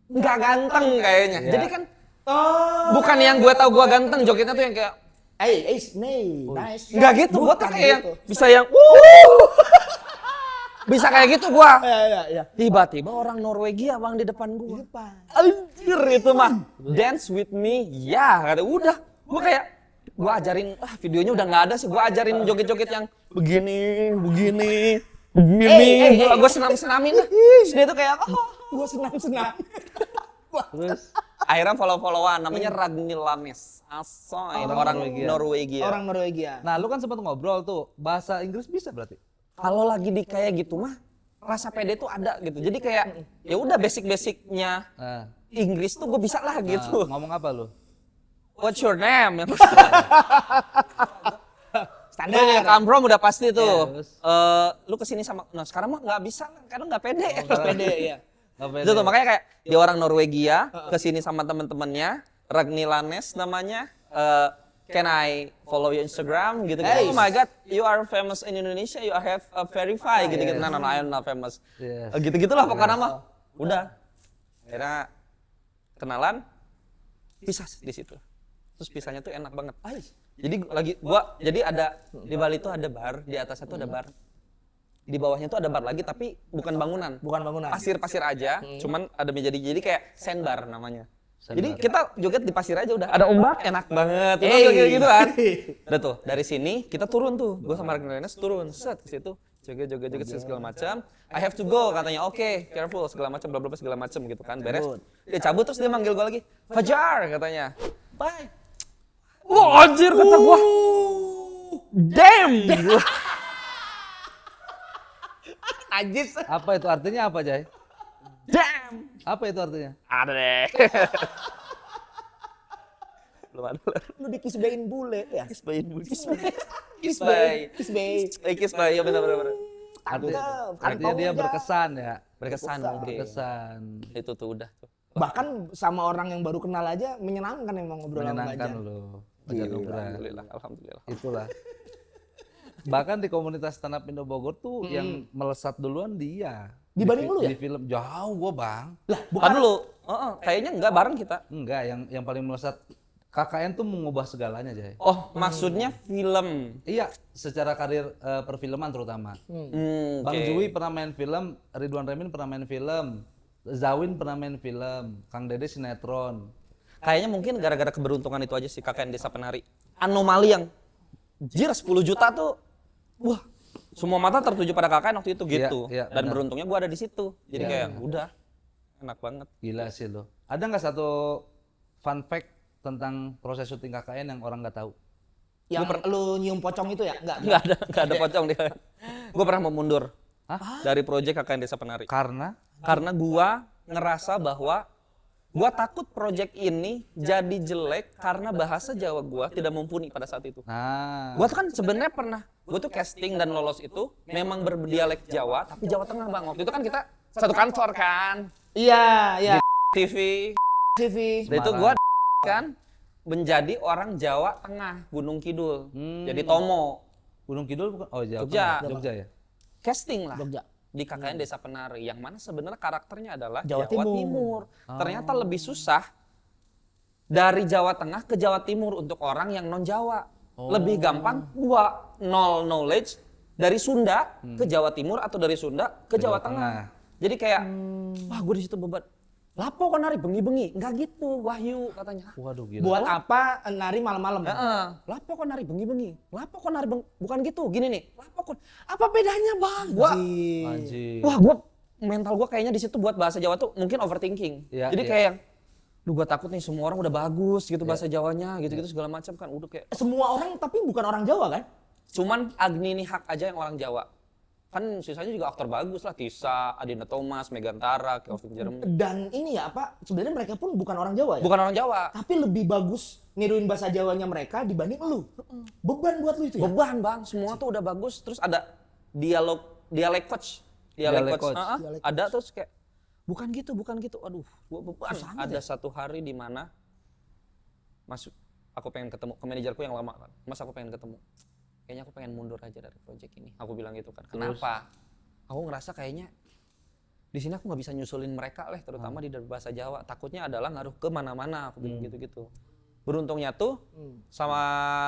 nggak ganteng kayaknya. Iya. Jadi kan Oh. bukan yang gue tahu gue ganteng, jogetnya tuh yang kayak Nice. nggak gitu. Gue tuh Bukan kayak yang gitu. bisa yang bisa kayak gitu gue. Iya. Tiba-tiba orang Norwegia bang di depan gue. Apa? Anjir itu mah. Dance with me. Ya, kata udah. Gue kayak gue ajarin videonya udah nggak ada sih. Gue ajarin joget-joget yang begini. Gue senam-senamin lah. Terus dia tuh kayak Gue senang-senang. terus akhirnya follow-followan namanya Ragnhild Lanes. Asoy, orang Norwegia. Orang Norwegia. nah lu kan sempat ngobrol tuh, bahasa Inggris bisa berarti? Kalau lagi di kayak gitu mah rasa pede tuh ada gitu. Jadi kayak ya udah basic-basicnya Nah, Inggris tuh gue bisa lah gitu. ngomong apa lu? What's your name? Standar. Where you come from udah pasti tuh. Ya, terus? Lu kesini sama, nah sekarang mah nggak bisa, karena nggak pede. Pede ya. Nggak pede. Itu tuh makanya kayak dia orang Norwegia kesini sama temen-temennya, Ragnhild Lanes namanya. Can I follow your Instagram gitu? Hey. Oh my God, you are famous in Indonesia, you have a verify gitu-gitu. Nah, I'm not famous. Yes. Gitu-gitulah pokoknya mah. Udah. Akhirnya kenalan, pisah di situ. Terus pisahnya tuh enak banget. Jadi jadi ada di Bali tuh ada bar, di atasnya tuh ada bar. Di bawahnya tuh ada bar lagi tapi bukan bangunan. Bukan bangunan. Pasir-pasir aja, cuman ada meja jadi kayak sandbar namanya. Sandbar. Jadi kita joget di pasir aja udah. Ada ombak, enak banget. Hey. Kayak gitu kan. Udah tuh, dari sini kita turun tuh. Gue sama Ragnhild Lanes turun, set ke situ. Joget segala macam. I have to go katanya. Oke, careful segala macam, bla bla bla segala macam gitu kan. Beres. Dia cabut terus dia manggil gue lagi. Fajar katanya. Bye. Wah anjir kata gue. Damn. Najis. Apa itu artinya apa, Jay? Damn. Apa itu artinya? Ada deh. Belum ada. Lu dikisbahin bule ya. Kisbayin bu. Kisbay. Kisbay. Kisbay. Ya benar. Artinya dia berkesan ya. Berkesan mungkin. Berkesan. Itu tuh udah tuh. Bahkan sama orang yang baru kenal aja menyenangkan emang ngobrol sama Menyenangkan Fajar. loh. Fajar Nugra. Alhamdulillah. Itulah. Bahkan di komunitas stand up Indo Bogor tuh yang melesat duluan dia. Dibanding Di lu ya? Di film jauh gua, Bang. Lah, Bukan dulu. Kayaknya enggak bareng kita. Enggak, yang paling melesat KKN tuh mengubah segalanya, Jay. Oh, maksudnya film. Iya, secara karir perfilman terutama. Bang oke. Zui pernah main film, Ridwan Remin pernah main film, Zawin pernah main film, Kang Dede sinetron. Kayaknya mungkin gara-gara keberuntungan itu aja sih KKN Desa Penari. Anomali yang jir 10 juta tuh. Wah, semua mata tertuju pada KKN waktu itu gitu. Iya, Dan benar. beruntungnya gua ada di situ. Jadi Iya. kayak udah enak banget. Gila sih lo. Ada nggak satu fun fact tentang proses syuting KKN yang orang nggak tahu? Yang lu nyium pocong itu ya? Enggak. Enggak ada pocong dia. Gua pernah mau mundur Hah? dari proyek KKN Desa Penari. Karena Karena gua ngerasa bahwa gua takut proyek ini jadi jelek karena bahasa Jawa gua tidak mumpuni pada saat itu. nah, Gua tuh kan sebenarnya pernah, gua tuh casting dan lolos itu memang berdialek Jawa, tapi Jawa Tengah bang. Waktu itu kan kita satu kantor kan, Iya, iya. TV. TV. Dan itu gua kan menjadi orang Jawa Tengah, Gunung Kidul. Jadi Tomo. Gunung Kidul bukan? Oh Jawa Jogja. Tengah. Jogja ya. Casting lah. Jogja. Di KKN Desa Penari, yang mana sebenarnya karakternya adalah Jawa Jawa, Timur. Timur. Ternyata lebih susah dari Jawa Tengah ke Jawa Timur untuk orang yang non Jawa. Lebih gampang gua nol knowledge dari Sunda ke Jawa Timur atau dari Sunda ke Jawa Tengah. Jadi kayak wah gue di situ beban. Lapo kok nari bengi-bengi? Enggak gitu, Wahyu katanya. Waduh gila. Buat apa nari malam-malam? Heeh. Lapo kok nari bengi-bengi? Lapo kok nari bukan gitu, gini nih. Lapo kok apa bedanya, Bang? Gua Anjing. wah, gua mental gua kayaknya di situ buat bahasa Jawa tuh mungkin overthinking. Iya, Jadi iya. kayak yang duh gua takut nih semua orang udah bagus gitu bahasa Jawanya gitu-gitu segala macam kan udah kayak Semua orang tapi bukan orang Jawa kan? cuman Agni Nihak aja yang orang Jawa. Kan sisanya juga aktor bagus lah, Tisa, Adina Thomas, Megantara, Kelvin Jeremy. Dan ini ya apa? Sebenarnya mereka pun bukan orang Jawa ya. Bukan orang Jawa. Tapi lebih bagus niruin bahasa Jawanya mereka dibanding lu. Beban buat lu itu ya? Beban, Bang. Semua tuh udah bagus. Terus ada dialek coach. Dialek Dialek coach. coach. Dialek Ada terus kayak bukan gitu. Aduh, gua beban. Susah Ada satu hari di mana masuk aku pengen ketemu ke manajerku yang lama kan. Mas aku pengen ketemu. Kayaknya aku pengen mundur aja dari proyek ini. Aku bilang gitu kan. Kenapa? Aku ngerasa kayaknya di sini aku nggak bisa nyusulin mereka lah, terutama di bahasa Jawa. Takutnya adalah ngaruh ke mana-mana. Aku bilang gitu-gitu. Beruntungnya tuh sama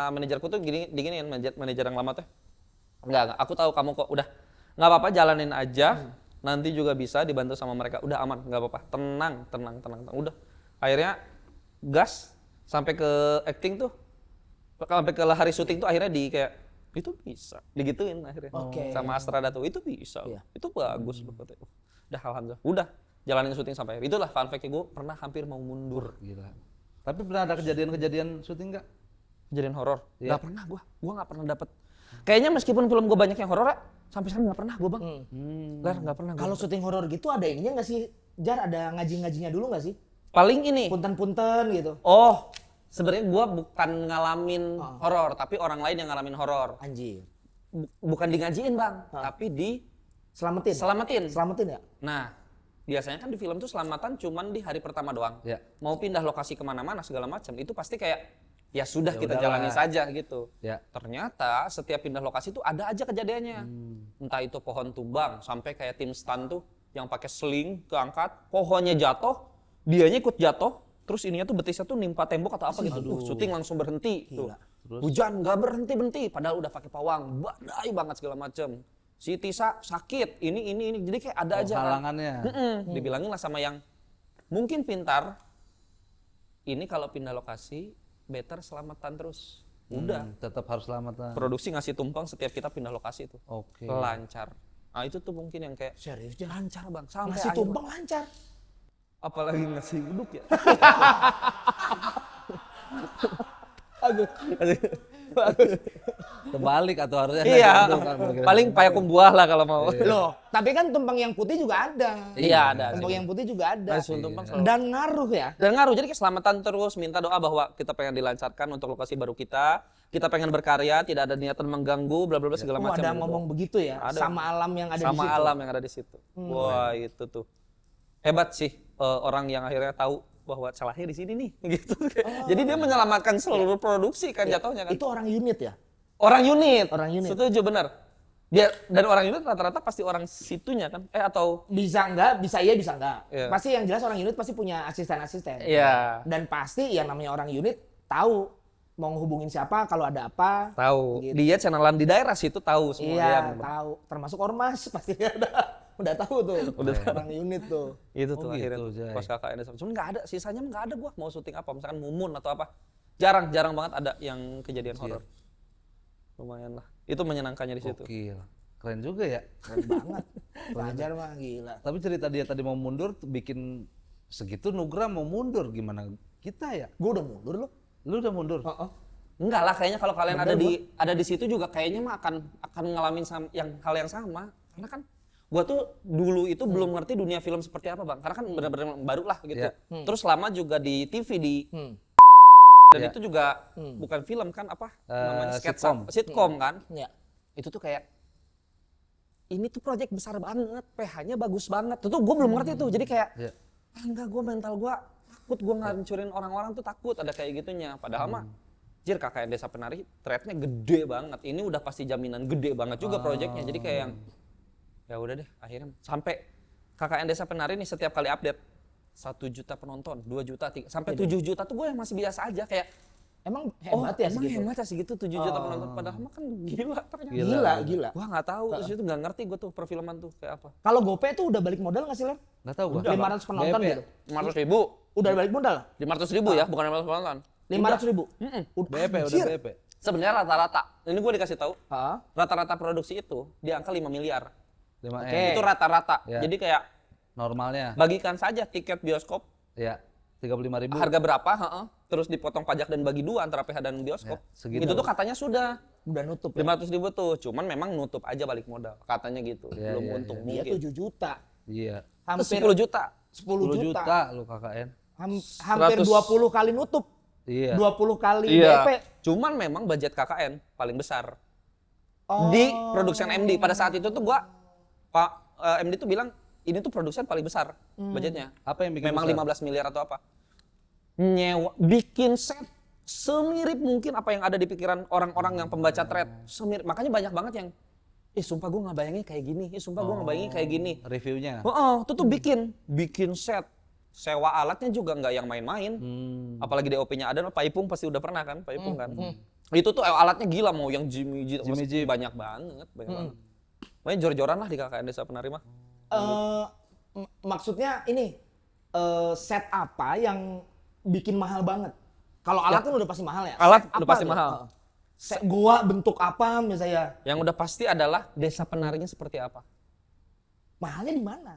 manajerku tuh diginiin manajer yang lama tuh. Enggak, aku tahu kamu kok udah nggak apa-apa jalanin aja. Nanti juga bisa dibantu sama mereka. Udah aman, nggak apa-apa. Tenang. Udah. Akhirnya gas sampai ke acting tuh. Sampai ke hari syuting tuh akhirnya di kayak itu bisa digituin akhirnya Oke. sama Astra tuh itu bisa Iya. itu bagus loh katanya. Udah alhamdulillah udah jalanin syuting sampai akhir. Itulah fun fact gue pernah hampir mau mundur Gila. Tapi pernah ada kejadian-kejadian syuting nggak? kejadian horor. Iya. Gak pernah gue nggak pernah dapet kayaknya meskipun film gue banyak yang horor sampai sekarang nggak pernah gue bang. Lar nggak pernah gua. Kalau syuting horor gitu ada ininya nggak sih? Jar ada ngaji-ngajinya dulu nggak sih? paling ini Punten-punten gitu. oh sebenarnya gue bukan ngalamin horor tapi orang lain yang ngalamin horor. Anjir. Bukan di ngajiin bang tapi di Selamatin. Selamatin ya? Nah, biasanya kan di film tuh selamatan cuman di hari pertama doang. Ya. Mau pindah lokasi kemana-mana segala macam, itu pasti kayak ya sudah Ya kita udahlah. jalani saja gitu. Ya. Ternyata setiap pindah lokasi tuh ada aja kejadiannya. Entah itu pohon tumbang sampai kayak tim stunt tuh yang pakai sling keangkat, pohonnya jatuh, dianya ikut jatuh, terus ininya tuh betisnya tuh nimpa tembok atau apa gitu. Syuting langsung berhenti tuh. Hujan nggak berhenti, padahal udah pakai pawang, badai banget segala macam. Si Tisa sakit, ini, jadi kayak ada aja kan. Halangannya. Dibilangin lah sama yang mungkin pintar, ini kalau pindah lokasi, better selamatan terus. Udah, Tetap harus selamatan. produksi ngasih tumpang setiap kita pindah lokasi tuh. Oke. Lancar. Nah itu tuh mungkin yang kayak Serius Jar? lancar bang, sampai Ngasih akhir, tumpang Bang. lancar. Apalagi ngasih uduk ya. Terbalik atau harusnya Iya, gitu kan, kira-kira. paling payakum buah lah kalau mau. Loh, tapi kan tumpeng yang putih juga ada. Iya, ada. Tumpeng yang putih juga ada. Langsung tumpeng selalu. Dan ngaruh ya. Dan ngaruh, jadi keselamatan terus, minta doa bahwa kita pengen dilancarkan untuk lokasi baru kita pengen berkarya, tidak ada niatan mengganggu, bla bla bla segala macam. Ada gitu. ngomong begitu ya, Ada. sama alam yang ada di Sama situ. alam yang ada di situ. Wah, itu tuh. Hebat sih orang yang akhirnya tahu bahwa salahnya di sini nih gitu. Jadi dia menyelamatkan seluruh produksi kan jatuhnya kan. Itu orang unit ya? Orang unit. Orang unit. Setuju benar. Dia dan orang unit rata-rata pasti orang situnya kan. Atau Bisa enggak, bisa iya, bisa enggak. Iya. Pasti yang jelas orang unit pasti punya asisten-asisten. iya, Dan pasti yang namanya orang unit tahu mau ngehubungin siapa kalau ada apa. tahu. Gitu. Dia channelan di daerah situ tahu semua dia. Iya, memang. tahu. Termasuk ormas pasti udah tahu tuh. Orang unit tuh. Itu Oh tuh gitu, akhirnya Jay. pas KKN sama. Cuman nggak ada, sisanya nggak ada gua mau syuting apa, misalkan Mumun atau apa. Jarang banget ada yang kejadian horor. Lumayan lah. Itu menyenangkannya di situ. Gokil. Keren juga ya. Keren banget. Fajar mah gila. Tapi cerita dia tadi mau mundur bikin segitu Nugra mau mundur gimana kita ya? Gue udah mundur loh. Lu udah mundur? Enggak lah, kayaknya kalau kalian ada di situ juga kayaknya mah akan ngalamin hal yang sama. Karena kan gua tuh dulu itu belum ngerti dunia film seperti apa, Bang. Karena kan benar-benar baru lah gitu. Iya. Terus lama juga di TV dan Iya. itu juga bukan film kan apa namanya sketsa, sitcom. sitcom kan. Ya. Itu tuh kayak ini tuh proyek besar banget, PH-nya bagus banget. Itu tuh gue belum ngerti tuh. Jadi kayak Iya. enggak, gue mental gue takut, gue ngancurin orang-orang tuh takut ada kayak gitunya. Padahal mah jir KKN Desa Penari thread-nya gede banget. Ini udah pasti jaminan gede banget juga proyeknya. Jadi kayak yang ya udah deh akhirnya sampai KKN Desa Penari nih setiap kali update 1 juta penonton, 2 juta, sampai 7 juta tuh gue yang masih biasa aja kayak Emang hebat ya emang segitu? hebat ya segitu 7 juta penonton. Padahal mah kan gila ternyata. Gila. Gua nggak tahu, terus itu nggak ngerti gue tuh perfilman tuh kayak apa. Kalau GoPay tuh udah balik modal nggak sih, Ler? Nggak tahu gua. 500 penonton BP. gitu. 500.000, Udah balik modal? 500.000 ya, bukan 500 penonton. 500.000? BP udah Anjir. BP. Sebenarnya rata-rata, ini gue dikasih tahu, Hah? rata-rata produksi itu di angka 5 miliar. 5M. Oke. Itu rata-rata. Ya. Jadi kayak Normalnya bagikan saja tiket bioskop ya 35.000. harga berapa, terus dipotong pajak dan bagi dua antara PH dan bioskop. Ya, segitu. Itu tuh katanya sudah Udah nutup ya? 500.000 tuh, cuman memang nutup aja balik modal, katanya gitu. Ya, Belum ya, untung Dia mungkin. 7 juta. Iya. Terus Hampir 10 juta. 10 10 juta. juta lu KKN. Hampir 100. 20 kali nutup. Iya. 20 kali Iya. DP. Cuman memang budget KKN paling besar. Oh. Di production MD pada saat itu tuh gua Pak MD tuh bilang ini tuh production paling besar budgetnya. Apa yang bikin Memang besar? 15 miliar atau apa. Nyewa bikin set semirip mungkin apa yang ada di pikiran orang-orang yang pembaca thread. Semirip, makanya banyak banget yang sumpah gua nggak bayangin kayak gini. Sumpah gua nggak bayangin kayak gini. Reviewnya. Itu tuh bikin set. Sewa alatnya juga nggak yang main-main. Apalagi DOP-nya ada, Pak Ipung pasti udah pernah kan, Pak Ipung kan. Itu tuh alatnya gila, mau yang Jimmy G, banyak banget. Makanya jor-joran lah di KKN Desa Penari mah. Maksudnya ini set apa yang bikin mahal banget? Kalau alat kan udah pasti mahal ya. Alat Set udah apa pasti tuh? mahal. Set gua bentuk apa misalnya? Yang udah pasti adalah desa penarinya seperti apa. Mahalnya di mana?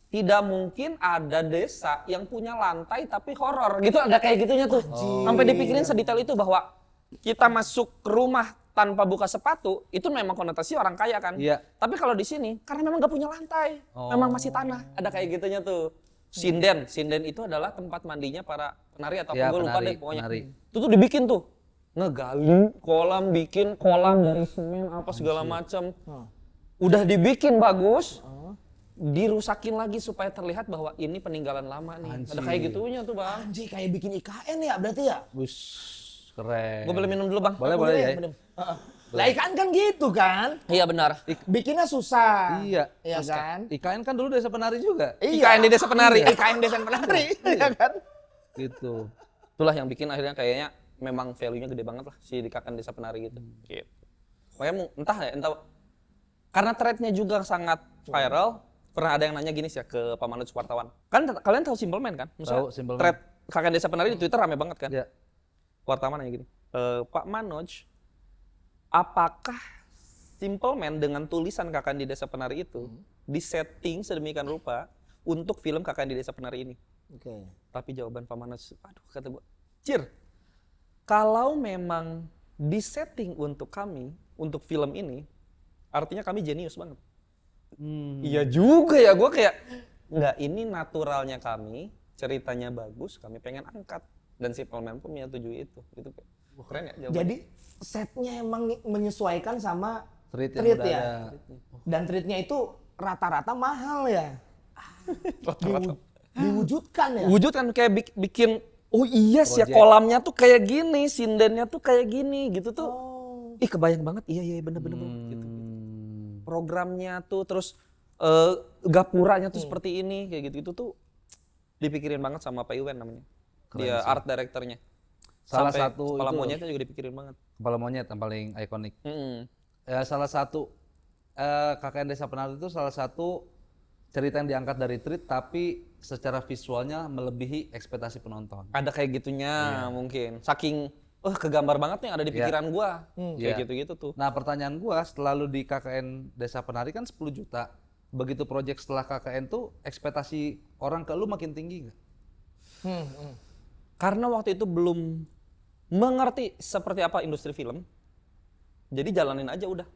Tidak mungkin ada desa yang punya lantai tapi horor gitu, ada kayak gitunya tuh. Sampai dipikirin sedetail itu bahwa kita masuk ke rumah tanpa buka sepatu itu memang konotasi orang kaya kan. Iya. Tapi kalau di sini karena memang gak punya lantai, memang masih tanah, ada kayak gitunya tuh. Sinden itu adalah tempat mandinya para penari atau Iya, gue lupa penari, deh pokoknya. penari. Itu tuh dibikin tuh, ngegali kolam, bikin kolam dari semen apa segala macam. Udah dibikin bagus, dirusakin lagi supaya terlihat bahwa ini peninggalan lama nih. Ada kayak gitunya tuh bang. Anjir, kayak bikin IKN ya berarti ya? Bus keren. Gue boleh minum dulu bang? Boleh ya. Bener. Lah IKN kan gitu kan? Iya benar. Bikinnya susah. Iya. Iya kan? IKN kan dulu Desa Penari juga. IKN di Desa Penari. IKN Desa Penari. Iya kan? Gitu. Itulah yang bikin akhirnya kayaknya memang value-nya gede banget lah si di KKN Desa Penari gitu. Gitu. Makanya entah karena thread-nya juga sangat viral. Pernah ada yang nanya gini sih ya ke Pak Manoj wartawan. Kan kalian tahu Simple Man kan? Tahu Simple Man. Thread KKN Desa Penari di Twitter rame banget kan? Iya. Wartawan nanya gini, Pak Manoj, apakah Simple Man dengan tulisan KKN di Desa Penari itu disetting sedemikian rupa untuk film KKN di Desa Penari ini? Oke. Tapi jawaban Pak Manoj, aduh kata gue, Cir, kalau memang di setting untuk kami, untuk film ini, artinya kami jenius banget. Iya juga ya, gue kayak, enggak, ini naturalnya kami, ceritanya bagus, kami pengen angkat. Dan Simple Man pun menyetujui itu. Gitu kayak, keren ya jawabannya. Jadi setnya emang menyesuaikan sama Treat yang treat udah ya. ada. Dan treatnya itu rata-rata mahal ya. Rata-rata. Diwujudkan ya. Wujud kan kayak bikin, oh iya sih ya, Project. kolamnya tuh kayak gini, sindennya tuh kayak gini, gitu tuh. Oh. Ih kebayang banget, iya bener-bener gitu. Programnya tuh, terus gapuranya tuh seperti ini, kayak gitu tuh dipikirin banget sama Pak Iwan namanya. Dia art directornya. Salah Sampai satu kepala itu- monyetnya juga dipikirin banget. Kepala monyet yang paling ikonik. Ya, salah satu KKN Desa Penari itu salah satu cerita yang diangkat dari Treat tapi secara visualnya melebihi ekspektasi penonton. Ada kayak gitunya mungkin. Saking kegambar banget nih ada di pikiran gua. Kayak Iya. gitu-gitu tuh. Nah pertanyaan gua setelah lu di KKN Desa Penari kan 10 juta. Begitu project setelah KKN tuh ekspektasi orang ke lu makin tinggi nggak? Karena waktu itu belum mengerti seperti apa industri film. Jadi jalanin aja udah.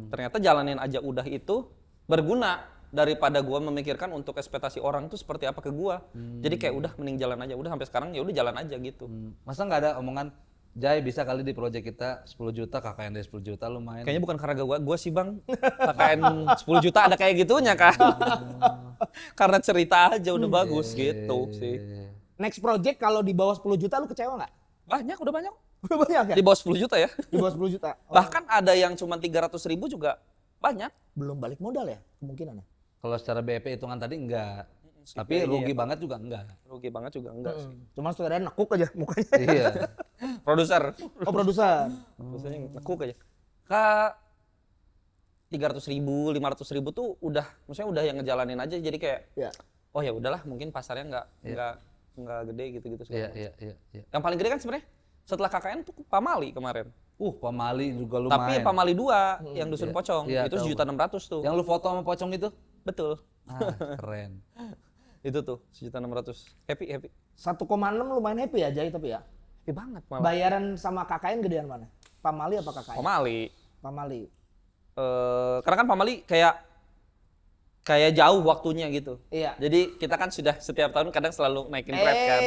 Ternyata jalanin aja udah itu berguna daripada gua memikirkan untuk ekspektasi orang tuh seperti apa ke gua. Jadi kayak udah mending jalan aja. Udah sampai sekarang ya udah jalan aja gitu. Masa nggak ada omongan, Jai bisa kali di project kita 10 juta, KKN 10 juta lu main. Kayaknya bukan karena gua sih bang. KKN 10 juta ada kayak gitunya kan. Karena cerita aja udah bagus gitu sih. Next project kalau di bawah 10 juta lu kecewa nggak? Banyak, udah banyak. Udah banyak ya? Di bawah 10 juta ya. Di bawah 10 juta. Oh, Bahkan ada yang cuma 300.000 juga banyak. belum balik modal ya kemungkinan ya? Kalau secara BEP hitungan tadi enggak. Tapi rugi banget juga enggak. Rugi banget juga enggak sih. Cuman saudaranya nekuk aja mukanya. Iya. Produser. Oh produser. Produsernya nekuk aja. Kak 300.000, 500.000 tuh udah, maksudnya udah yang ngejalanin aja. Jadi kayak, Ya. oh ya udahlah, mungkin pasarnya nggak gede gitu-gitu. segala Iya, macam. iya. Yang paling gede kan sebenarnya setelah KKN tuh Pamali kemarin. Pamali juga lumayan. Tapi Pamali 2 yang Dusun Pocong Iya, itu tahu. 1.600.000 tuh. Yang lu foto sama pocong itu? Betul. Keren. Itu tuh 1.600.000. Happy. 1,6 lumayan happy ya Jai tapi ya. Happy banget malah. Bayaran sama KKN gedean mana? Pamali apa KKN? Pamali. Pamali. Karena kan Pamali kayak jauh waktunya gitu. Iya. Jadi kita kan sudah setiap tahun kadang selalu naikin rate kan.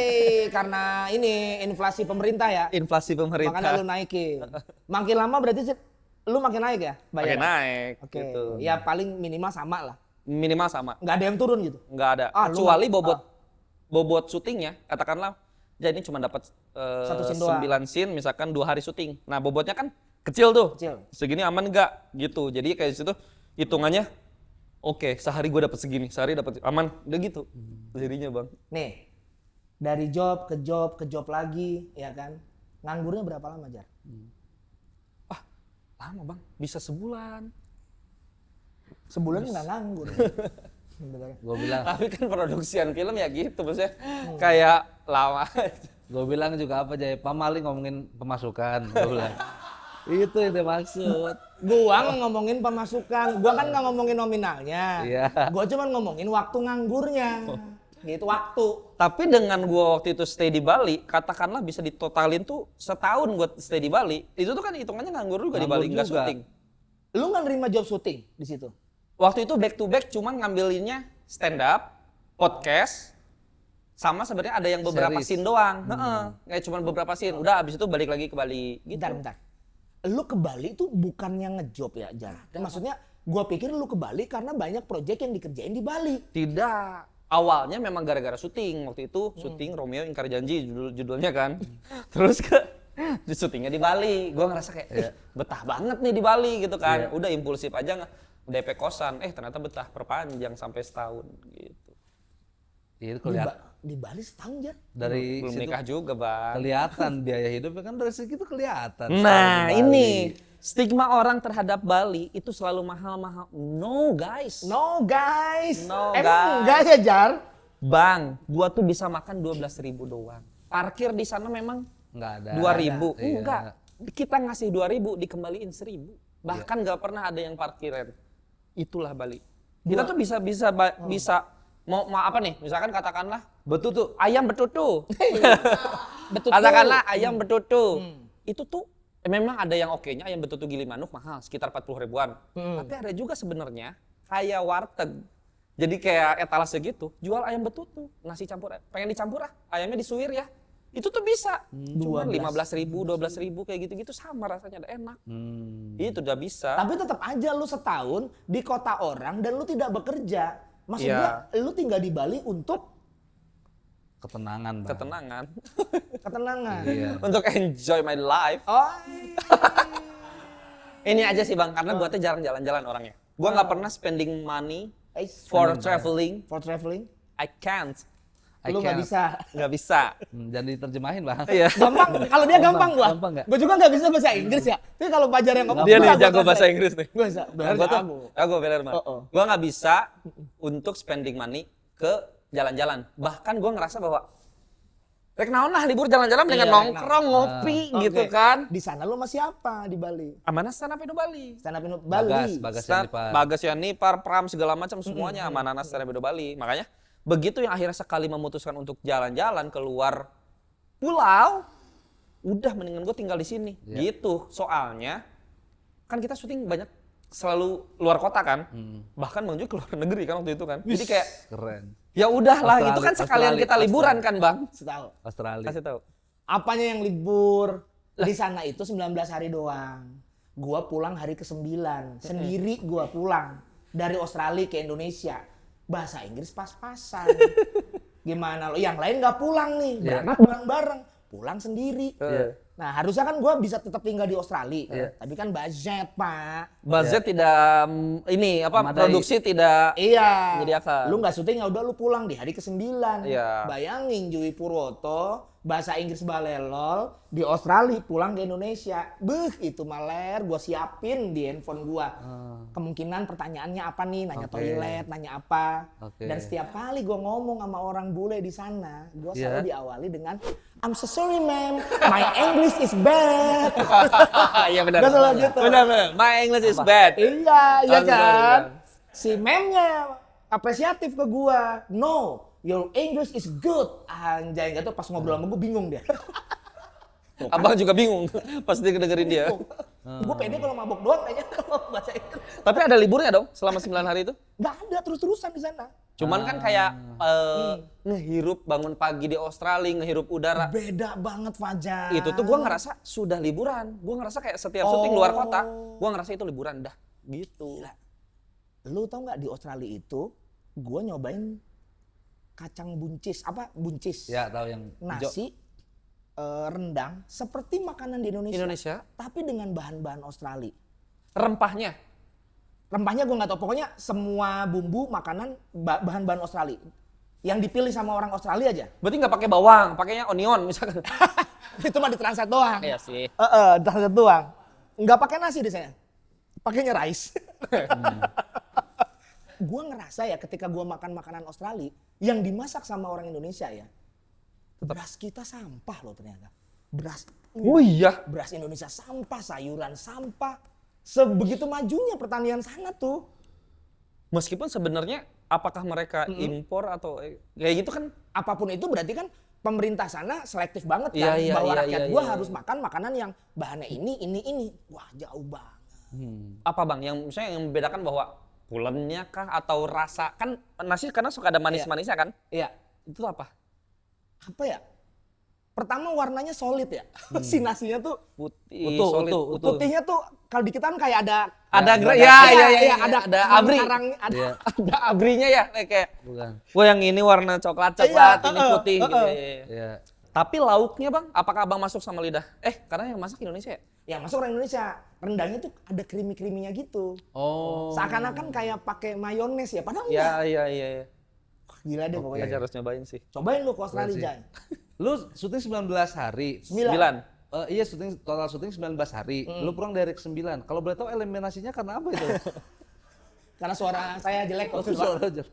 Karena ini inflasi pemerintah ya. Inflasi Makanya pemerintah lu naikin. Makin lama berarti lu makin naik ya makin bayaran? naik Oke. gitu. Ya paling minimal sama lah. Minimal sama. Nggak ada yang turun gitu. Nggak ada. Ah, lu Kecuali nggak- bobot syutingnya, katakanlah jadi ini cuma dapat Satu scene doang. 9 scene misalkan 2 hari syuting. Nah, bobotnya kan kecil tuh. Kecil. Segini aman nggak gitu. Jadi kayak situ hitungannya oke, sehari gue dapat segini, sehari dapat aman, udah gitu. Jadinya, Bang. Nih, dari job ke job lagi, ya kan? Nganggurnya berapa lama, Jar? Lama, Bang. Bisa sebulan. Sebulan nggak nganggur. Sebenarnya. Gue bilang, Tapi kan produksian film ya gitu, maksudnya kayak lama. gue bilang juga apa Jay? Pamali ngomongin pemasukan. Gue bilang. Itu yang dia maksud. Gua nggak ngomongin pemasukan, gua kan nggak ngomongin nominalnya. Iya. Gua cuma ngomongin waktu nganggurnya. Gitu waktu. Tapi dengan gua waktu itu stay di Bali, katakanlah bisa ditotalin tuh setahun gua stay di Bali, itu tuh kan hitungannya nganggur juga di Nganggur Bali, nggak juga. syuting. Lu nggak nerima job syuting di situ? Waktu itu back to back cuman ngambilinnya stand up, podcast, sama sebenarnya ada yang beberapa Series. scene doang. Heeh, kayak cuman beberapa scene. Udah abis itu balik lagi ke Bali gitu. Bentar. Lu ke Bali tuh bukannya ngejob ya, Jar? Maksudnya gua pikir lu ke Bali karena banyak proyek yang dikerjain di Bali. Tidak. Awalnya memang gara-gara syuting. Waktu itu syuting Romeo Ingkar Janji judulnya kan. Terus di syutingnya di Bali. Gua ngerasa kayak betah banget nih di Bali gitu kan. Udah impulsif aja DP kosan. Ternyata betah perpanjang sampai setahun gitu. Itu Di, kelihatan di Bali setahun, Jar? dari Belum situ nikah juga, Bang. kelihatan biaya hidupnya kan dari segitu kelihatan. Nah, Di Bali. ini stigma orang terhadap Bali itu selalu mahal-mahal. No, guys. No guys. No, Emang guys. enggak ya, Jar? Bang, gua tuh bisa makan 12.000 doang. Parkir di sana memang nggak ada. 2.000. Iya. Enggak. Kita ngasih 2.000 dikembaliin 1.000. Bahkan nggak pernah ada yang parkiran. Itulah Bali. Kita tuh bisa mau apa nih? Misalkan katakanlah Betul tuh. ayam betutu. Betul. Katakanlah ayam betutu. Itu tuh Memang ada yang oke-nya ayam betutu Gilimanuk mahal, sekitar 40 ribuan. Tapi ada juga sebenarnya kayak warteg. Jadi kayak etalase gitu, jual ayam betutu, nasi campur, pengen dicampur ayamnya disuir ya. Itu tuh bisa. Cuma 15.000, 12.000 kayak gitu-gitu sama rasanya, ada enak. Itu udah bisa. Tapi tetap aja lu setahun di kota orang dan lu tidak bekerja. Maksud gua, lu tinggal di Bali untuk Ketenangan, Bang. Ketenangan. ketenangan. Iya. Untuk enjoy my life. Oh, Ini aja sih Bang, karena gua tuh jarang jalan-jalan orangnya. Gua nggak pernah spending money for traveling. for traveling. I can't. Lu nggak bisa. Nggak bisa. Jangan diterjemahin, Bang. Iya. Gampang, kalau dia gampang gua. Gampang nggak? Gua juga nggak bisa bahasa Inggris ya. Tapi kalau Pajar yang ngomong Dia nih bisa gua jago bahasa translate. Inggris nih. Gua bisa. Gua tuh jago bener Bang. Oh. Gua nggak bisa untuk spending money ke jalan-jalan. Bahkan gua ngerasa bahwa rek naon lah libur jalan-jalan dengan Iya, nongkrong, ngopi gitu Oke. kan. Di sana lu masih apa di Bali? Amanah stand up Indo Bali. Stand up Indo Bagas, Bali. Bagas Stand- Yanipar. Bagas Yanipar, Pram segala macam semuanya Amanah stand up Indo Bali. Makanya begitu yang akhirnya sekali memutuskan untuk jalan-jalan keluar pulau, udah mendingan gue tinggal di sini. Gitu. Soalnya kan kita syuting banyak selalu luar kota kan. Bahkan Bang Joy keluar negeri kan waktu itu kan. Jadi kayak Keren. ya udahlah itu kan Australia, sekalian kita liburan kan Bang. Setahu. Australia. Kasih tahu. Apanya yang libur? Di sana itu 19 hari doang. Gua pulang hari ke-9. Sendiri gua pulang. Dari Australia ke Indonesia. Bahasa Inggris pas-pasan. Gimana lo? Yang lain nggak pulang nih. Berangkat bareng-bareng. Pulang sendiri. Nah harusnya kan gua bisa tetap tinggal di Australia. Tapi kan budget, Pak. Budget tidak ini apa Memadai. produksi tidak Iya. Menyediakan. Lu nggak syuting ya udah lu pulang di hari ke-9. Iya. Bayangin Jui Purwoto bahasa Inggris balelol di Australia pulang ke Indonesia. Itu maler gua siapin di handphone gua. Kemungkinan pertanyaannya apa nih? Nanya Oke. toilet, nanya apa. Oke. Dan setiap kali gua ngomong sama orang bule di sana, gua Iya. selalu diawali dengan I'm so sorry ma'am, my English is bad. Iya benar. Gua selalu gitu. Benar. My English is bad. Iya, iya Oh, kan? benar. Si memnya apresiatif ke gua. No, your English is good. Anjay, enggak tuh pas ngobrol sama gua bingung dia. Abang juga bingung pas dia dengerin dia. Gua pede kalau mabok doang kayaknya bahasa Inggris. Tapi ada liburnya dong selama 9 hari itu? Enggak ada terus-terusan di sana. Cuman kan kayak ngehirup bangun pagi di Australia, ngehirup udara. Beda banget Fajar. Itu tuh gua ngerasa sudah liburan. Gua ngerasa kayak setiap syuting luar kota, gua ngerasa itu liburan dah. Gitu. Gila. Lu tau nggak di Australia itu gua nyobain kacang buncis, apa buncis? Ya, tahu yang hijau. Nasi rendang seperti makanan di Indonesia. Indonesia, Tapi dengan bahan-bahan Australia. rempahnya. Rempahnya gue nggak tahu, pokoknya semua bumbu makanan bahan-bahan Australia yang dipilih sama orang Australia aja. Berarti nggak pakai bawang, pakainya onion misalkan. Itu mah ditranslate doang. Iya sih. Ditranslate doang. Nggak pakai nasi di sana, pakainya rice. Gue ngerasa ya ketika gue makan makanan Australia yang dimasak sama orang Indonesia ya, beras kita sampah loh ternyata. Oh iya. Beras Indonesia sampah, sayuran sampah. Sebegitu majunya pertanian sana tuh. Meskipun sebenarnya apakah mereka impor atau kayak gitu kan? Apapun itu berarti kan pemerintah sana selektif banget Iya, kan, iya, bahwa iya, rakyat iya, gua iya. harus makan makanan yang bahannya ini. Wah jauh banget. Apa bang? Yang misalnya yang membedakan bahwa pulennya kah atau rasa kan nasi karena suka ada manis-manisnya kan? Iya. Itu apa? Apa ya? Pertama warnanya solid ya. Si nasinya tuh Putih, Utuh, solid. utuh. putihnya tuh kalau di kita kan kayak ada ada abrinya. karang, ada Iya. Ada abrinya ya kayak. Bukan. Wah yang ini warna coklat, Iya, ini putih. Gitu. Iya. Ya. Tapi lauknya bang, apakah abang masuk sama lidah? Karena yang masak Indonesia ya? yang masuk orang Indonesia. Rendangnya tuh ada krimi-kriminya gitu. Oh. Seakan-akan kayak pakai mayones ya, padahal enggak. Iya. Gila deh pokoknya. Aja harus nyobain sih. Cobain lu ke Australia, Iya sih. Jay. Lu syuting 19 hari. 9. Iya, total syuting 19 hari. Lu pulang dari ke-9. Kalau boleh tahu eliminasinya karena apa itu? Karena suara saya jelek Oh, waktu itu. suara aja.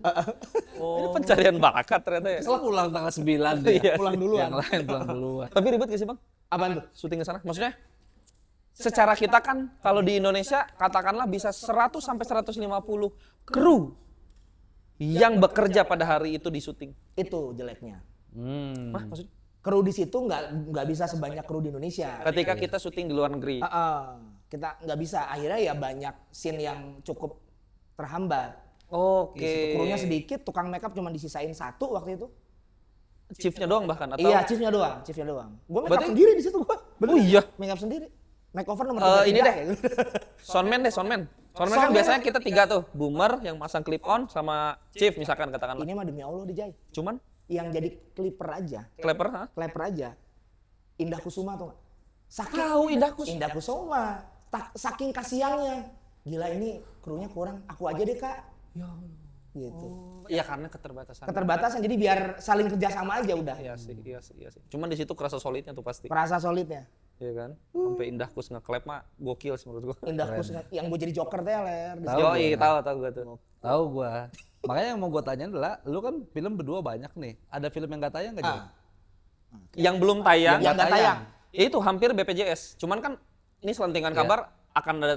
Ini pencarian bakat ternyata ya. Setelah pulang tanggal 9 dia. Pulang duluan. Yang lain pulang duluan. Tapi ribet gak sih bang? Apaan tuh? Syuting ke sana? Maksudnya? Secara kita kan kalau di Indonesia katakanlah bisa 100 sampai 150 kru yang bekerja pada hari itu di syuting. Itu jeleknya. Hah, maksudnya? Kru di situ nggak bisa sebanyak kru di Indonesia. Ketika kita syuting di luar negeri. Kita nggak bisa. Akhirnya ya banyak scene yang cukup terhambat. Oke. Di situ krunya sedikit, tukang makeup cuma disisain 1 waktu itu. Chiefnya doang bahkan atau? Iya, chiefnya doang. Gue makeup Berarti- sendiri di situ gue. Oh iya. Makeup sendiri. Makeover nomor 33. Ini deh. ya. Soundman deh, soundman. Soundman kan Soundman. biasanya kita 3 tuh. Boomer yang masang clip on sama Chief misalkan katakanlah. Ini mah demi Allah dijai. Cuman Yang jadi clipper aja. Clapper, ha? Clapper aja. Indah Kusuma tuh nggak? Saking Tahu Indah Kus. Indah Kusuma. Saking kasihannya. Gila ini krunya kurang. Aku aja deh kak. Ya Gitu. Iya karena keterbatasan. Keterbatasan jadi biar saling kerjasama aja udah. Iya sih. Cuman di situ kerasa solidnya tuh pasti. Kerasa solidnya. Iya kan? Sampai Indah Kus nge-clap mah gokil sih menurut gua. Indah Kusuma yang gue jadi Joker teh ler. Tahu Yoi, gua. tahu gua tuh. Tahu gua. Makanya yang mau gua tanyain adalah, lu kan film berdua banyak nih. Ada film yang nggak tayang nggak Jadi? Yang belum tayang, Yang nggak tayang. ya itu hampir BPJS. Cuman kan ini selentingan Iya. kabar akan ada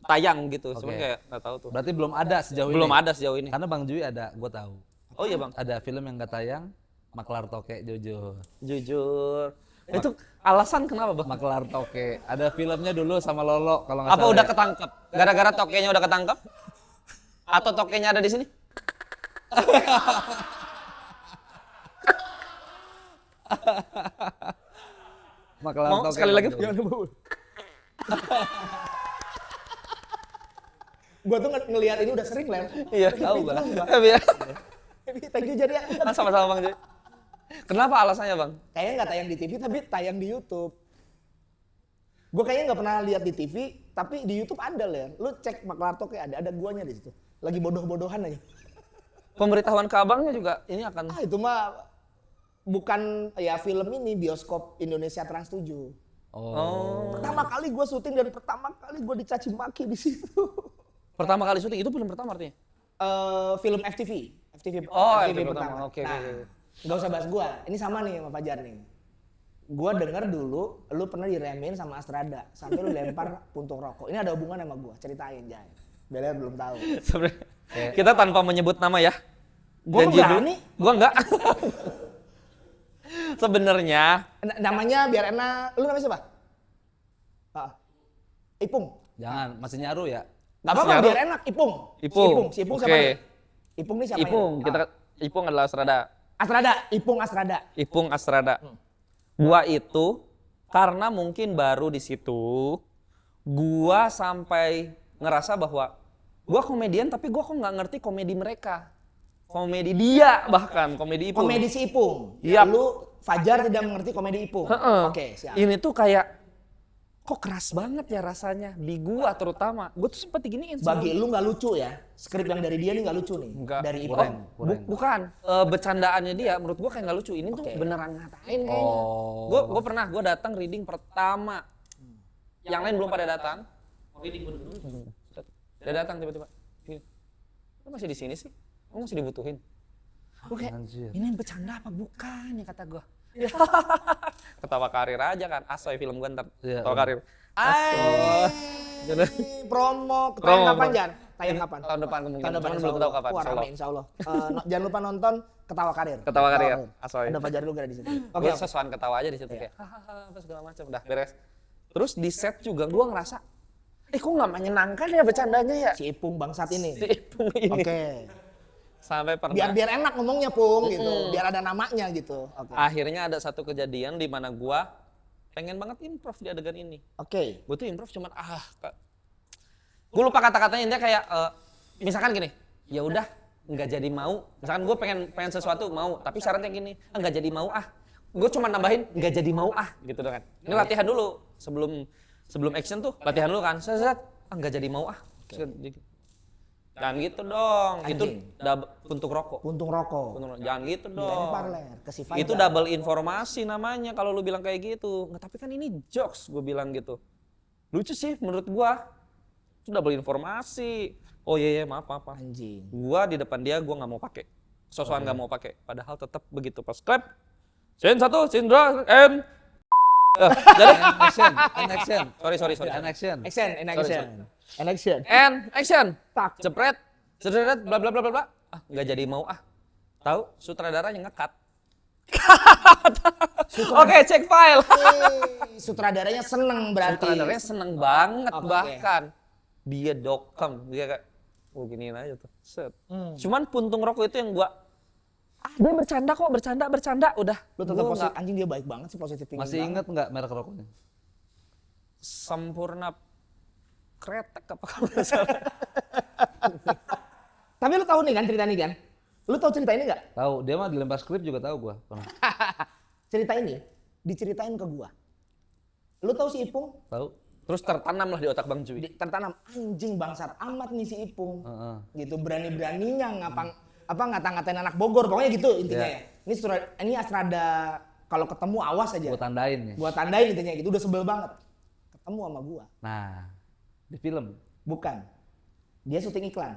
tayang gitu. Cuman Oke. kayak nggak tahu tuh. Berarti belum ada sejauh Belum ini. ada sejauh ini. Karena Bang Jui ada, gua tahu. Oh iya bang. Ada film yang nggak tayang, Maklar Toke jujur. Jujur. Itu alasan kenapa bang? Maklar Toke. Ada filmnya dulu sama Lolo kalau nggak Apa salah. udah ya. ketangkep? Gara-gara tokenya udah ketangkep? Atau tokenya ada di sini? Maklar Mau Toke. sekali lagi? Bang Jui. Gue tuh ngelihat ini udah sering ler. Iya. Tahu gua. Iya. Thank you jadi ya. Sama-sama bang Joy. Kenapa alasannya bang? Kayaknya nggak tayang di TV tapi tayang di YouTube. Gue kayaknya nggak pernah lihat di TV, tapi di YouTube ada ler. Lu cek Maklar Toke ada guanya di situ. Lagi bodoh-bodohan aja. Pemberitahuan ke abangnya juga ini akan. Itu mah bukan ya film ini bioskop Indonesia Trans 7. Oh. Pertama kali gue syuting dan pertama kali gue dicaci maki di situ. Pertama kali syuting itu film pertama artinya? Film FTV. Oh, FTV FTV pertama. Oke, Nah, oke. nggak usah bahas gue. Ini sama nih sama Fajar nih. Gue denger dulu, lu pernah diremehin sama Astrada sampai lu lempar puntung rokok. Ini ada hubungan sama gue. Ceritain Jay. Bella belum tahu. Sebenarnya kita tanpa menyebut nama ya. Gua Janji dulu. berani. Gua enggak. Sebenarnya Namanya biar enak. Lu namanya siapa? Ipung. Jangan, masih nyaru ya. Gak apa-apa Nyaru. biar enak. Ipung. Ipung. Si Ipung Oke. siapa? nih? Ipung nih siapa? Ipung, Ipung adalah Astrada. Astrada. Ipung Astrada. Ipung Astrada. Gua itu karena mungkin baru di situ, gua sampai ngerasa bahwa gua komedian tapi gua kok nggak ngerti komedi mereka. Komedi dia bahkan, komedi Ipung. Komedi si Ipung. Iya. Lu Fajar tidak mengerti komedi Ipung. Heeh. Oke, siap. Ini tuh kayak kok keras banget ya rasanya di gua terutama. Gua tuh sempet diginiin sama- Bagi lu nggak lucu ya? Skrip yang dari dia nih nggak lucu nih. Enggak. Dari Ipung. Kurang. Bukan. Bercandaannya dia menurut gua kayak nggak lucu. Ini tuh Oke. beneran ngatain kayaknya. Oh. Gua pernah datang reading pertama. Yang lain belum pada datang. Reading dulu. Udah datang tiba-tiba. Gini. Lu masih di sini sih? Lu masih dibutuhin? Gua kayak Anjir. ini bercanda apa bukan ya kata gua. Ketawa karir aja kan. Asoy film gua ntar. Iya, Ketawa karir. Promo. Promo, Tayang kapan promo. Jan? Tayang kapan? Tahun depan kemungkinan. Tahun depan Cuman insya belum tahu Allah. kapan, Wah, insya rame Allah. insya Allah. Jangan lupa nonton Ketawa Karir. Ketawa Karir, Asoy. Ada Fajar juga di situ. Oke, gue sesuatu ketawa aja di situ kayak hahaha apa segala macam udah beres. Terus di set juga gue ngerasa kok nggak menyenangkan ya bercandanya ya Si Ipung bangsat ini. si Ipung ini. Oke. Sampai pernah Biar enak ngomongnya Pung gitu. Biar ada namanya gitu. Oke. akhirnya ada satu kejadian di mana gue pengen banget improv di adegan ini. Oke. Gue tuh improv cuman gue lupa kata-katanya intinya kayak misalkan gini, ya udah nggak jadi mau. Misalkan gue pengen sesuatu mau, tapi syaratnya gini, nggak jadi mau ah. Gue cuma nambahin nggak jadi mau ah gitu dong kan. Ini latihan dulu sebelum action tuh latihan dulu kan. Set nggak jadi mau ah. Jangan gitu dong. Anjing. Itu puntung rokok. Puntung rokok. Jangan gitu dong. Dilempar ler ke si Fajar. Itu double informasi namanya kalau lu bilang kayak gitu. Nggak, tapi kan ini jokes gue bilang gitu. Lucu sih menurut gua. Itu double informasi. Oh iya maaf. Anjing. Gua di depan dia gua nggak mau pakai. Sosokan nggak mau pakai. Padahal tetap begitu pas clap. Scene 1, scene 2, and jadi Action. sorry. Action. Action, in action. In action. And action. Tak. Jepret. Bla bla bla bla bla. Ah, nggak jadi mau ah. Tahu sutradaranya nge-cut. Oke, cek file. Sutradaranya seneng berarti. Sutradaranya seneng banget Oke. bahkan. Dia dokem, dia kayak giniin aja tuh. Set. Cuman puntung rokok itu yang gua dia bercanda kok, bercanda, udah. Lu tetap Gua positif, nggak- anjing dia baik banget sih, positif thinking Masih banget. inget nggak merek rokoknya? Sempurna kretek apa kalau nggak salah. Tapi lu tahu nih kan cerita ini kan? Lu tahu cerita ini nggak? Tahu, dia mah dilempar skrip juga tahu gua. Pernah. Cerita ini diceritain ke gua. Lu tahu si Ipung? Tahu? Terus tertanam lah di otak Bang Cuy. Tertanam anjing bangsat amat nih si Ipung. Heeh. Gitu berani-beraninya ngata-ngatain anak Bogor, pokoknya gitu intinya Iya. ya. Ini Asrada kalau ketemu awas aja. Gua tandain ya. Gua tandain intinya gitu, udah sebel banget. Ketemu sama gua. Nah, di film. Bukan. Dia syuting iklan.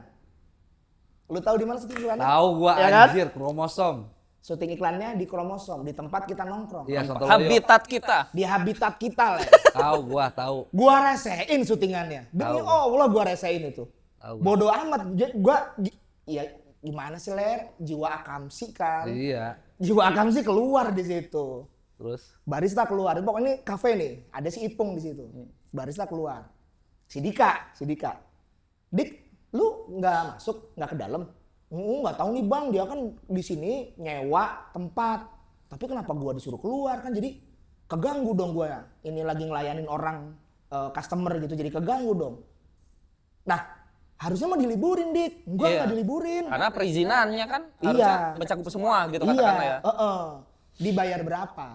Lu tahu di mana syuting iklannya? Tahu gua Ya kan? anjir, kromosom. Syuting iklannya di Kromosom, di tempat kita nongkrong. Iya, Sontoloyo. Habitat kita. Di habitat kita lah. Tahu gua, tahu. Gua resein syutingannya. Demi Tahu. Allah gua resein itu. Tahu gua. Bodoh amat. Ya gimana sih Ler? Jiwa akamsi kan. Iya. Jiwa akamsi keluar di situ. Terus Barista keluar. Pokoknya ini kafe nih, ada si Ipung di situ. Barista keluar. Si Dika. Dik, lu nggak masuk, nggak ke dalam? Nggak tahu nih Bang, dia kan di sini nyewa tempat. Tapi kenapa gua disuruh keluar kan jadi keganggu dong gua. Ini lagi ngelayanin orang customer gitu, jadi keganggu dong. Nah, harusnya mah diliburin, Dik. Gua Iya. nggak diliburin. Karena perizinannya kan harusnya Iya. mencakup semua gitu Iya, katakanlah ya. Dibayar berapa?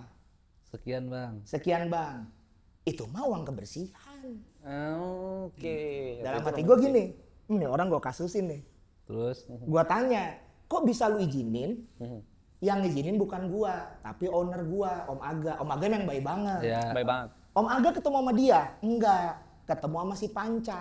sekian, Bang. Sekian Bang. Itu mah uang kebersihan. Oke. Dalam hati gue gini, ini orang gue kasusin nih. Terus Gue tanya, kok bisa lu izinin? Yang izinin bukan gua, tapi owner gua, Om Aga. Om Aga emang baik banget. ya. Baik banget. Om Aga ketemu sama dia? Enggak, ketemu sama si Panca.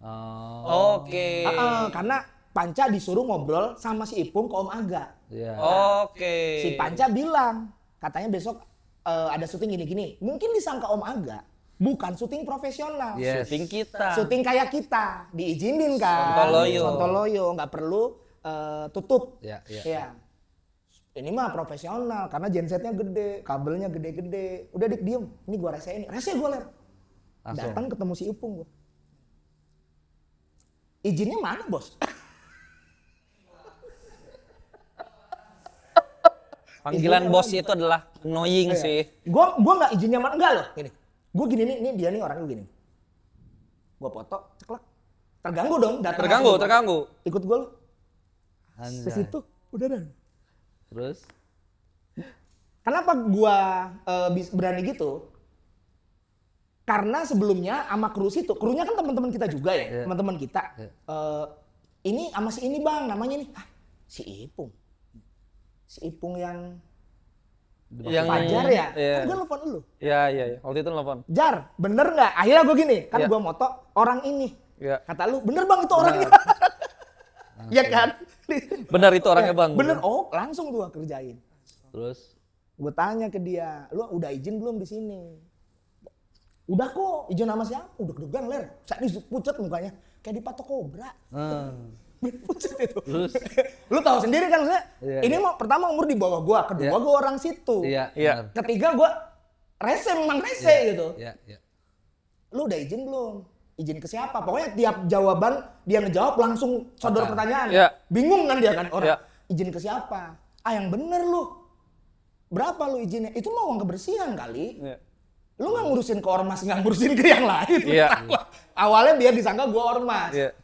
Oh, Oke. Karena Panca disuruh ngobrol sama si Ipung ke Om Aga. ya. Oke. Si Panca bilang, katanya besok ada syuting gini-gini. Mungkin disangka Om Aga, bukan syuting profesional. Yes. Syuting kita. Syuting kayak kita, diizinin kan. Sontoloyo. Sontoloyo, nggak perlu tutup. Ya, ya. Ya. Ini mah profesional karena gensetnya gede, kabelnya gede-gede. Udah Dik diem, ini gua resein. Rese gua Ler. Langsung. Datang ketemu si Ipung gua. Izinnya mana, Bos? Panggilan bos itu adalah annoying sih. Gua nggak izinnya mana enggak loh. Gini. Gua gini nih dia nih orangnya gini. Gua foto, ceklek. Terganggu dong, datang langsung gua. Terganggu. Ikut gua lo. Ke Anjay. situ udah dah. Terus Kenapa gua berani gitu? Karena sebelumnya sama kru situ, krunya kan teman-teman kita juga ya, Iya. teman-teman kita. Iya. Ini sama si ini Bang, namanya nih, si Ipung. Si Ipung yang Yang Fajar ya? Iya. Kan gua nelfon lu. Iya. Waktu itu nelfon. Jar, bener nggak? Akhirnya gua gini, kan Iya. gua moto orang ini. Iya. Kata lu, bener Bang itu orangnya. Iya kan? Benar itu orangnya Bang. Bener, oh langsung gua kerjain. terus Gue tanya ke dia, lu udah izin belum di sini? Udah kok, izin sama siapa? Udah deg-degan Ler. Saya pucet mukanya, kayak dipatok kobra. Pucet itu. Terus? Lu tahu sendiri kan maksudnya? Iya, Ini iya. mau pertama umur di bawah gua, kedua Iya. gua orang situ. iya, Iya. benar. Ketiga gua rese memang rese gitu. Iya, iya. Lu udah izin belum? Izin ke siapa? Pokoknya tiap jawaban dia ngejawab langsung sodor Apa? pertanyaan. Iya. Bingung kan dia kan orang. Iya. Izin ke siapa? Yang bener lu. Berapa lu izinnya? Itu mah uang kebersihan kali. Iya. Lu nggak ngurusin ke ormas, nggak ngurusin ke yang lain. Iya. Awalnya dia disangka gua ormas. Iya.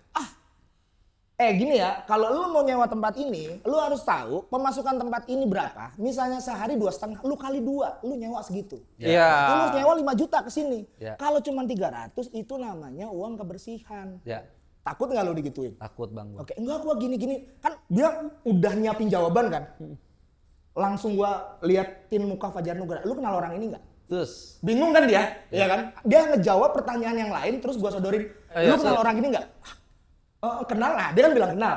Gini ya, kalau lu mau nyewa tempat ini, lu harus tahu pemasukan tempat ini berapa. Misalnya sehari 2,5, lu kali 2, lu nyewa segitu. Iya. Lu harus nyewa 5 juta ke sini. Ya. Kalau cuma 300, itu namanya uang kebersihan. Ya, Takut nggak lu digituin? takut Bang gua. Oke, enggak gua gini-gini. Kan dia udah nyiapin jawaban kan. Langsung gua liatin muka Fajar Nugra. Lu kenal orang ini nggak? Terus Bingung kan dia? Iya kan? Dia ngejawab pertanyaan yang lain terus gua sodorin. Lu Iya, kenal siap. orang ini nggak? Kenal lah. Dia kan bilang kenal.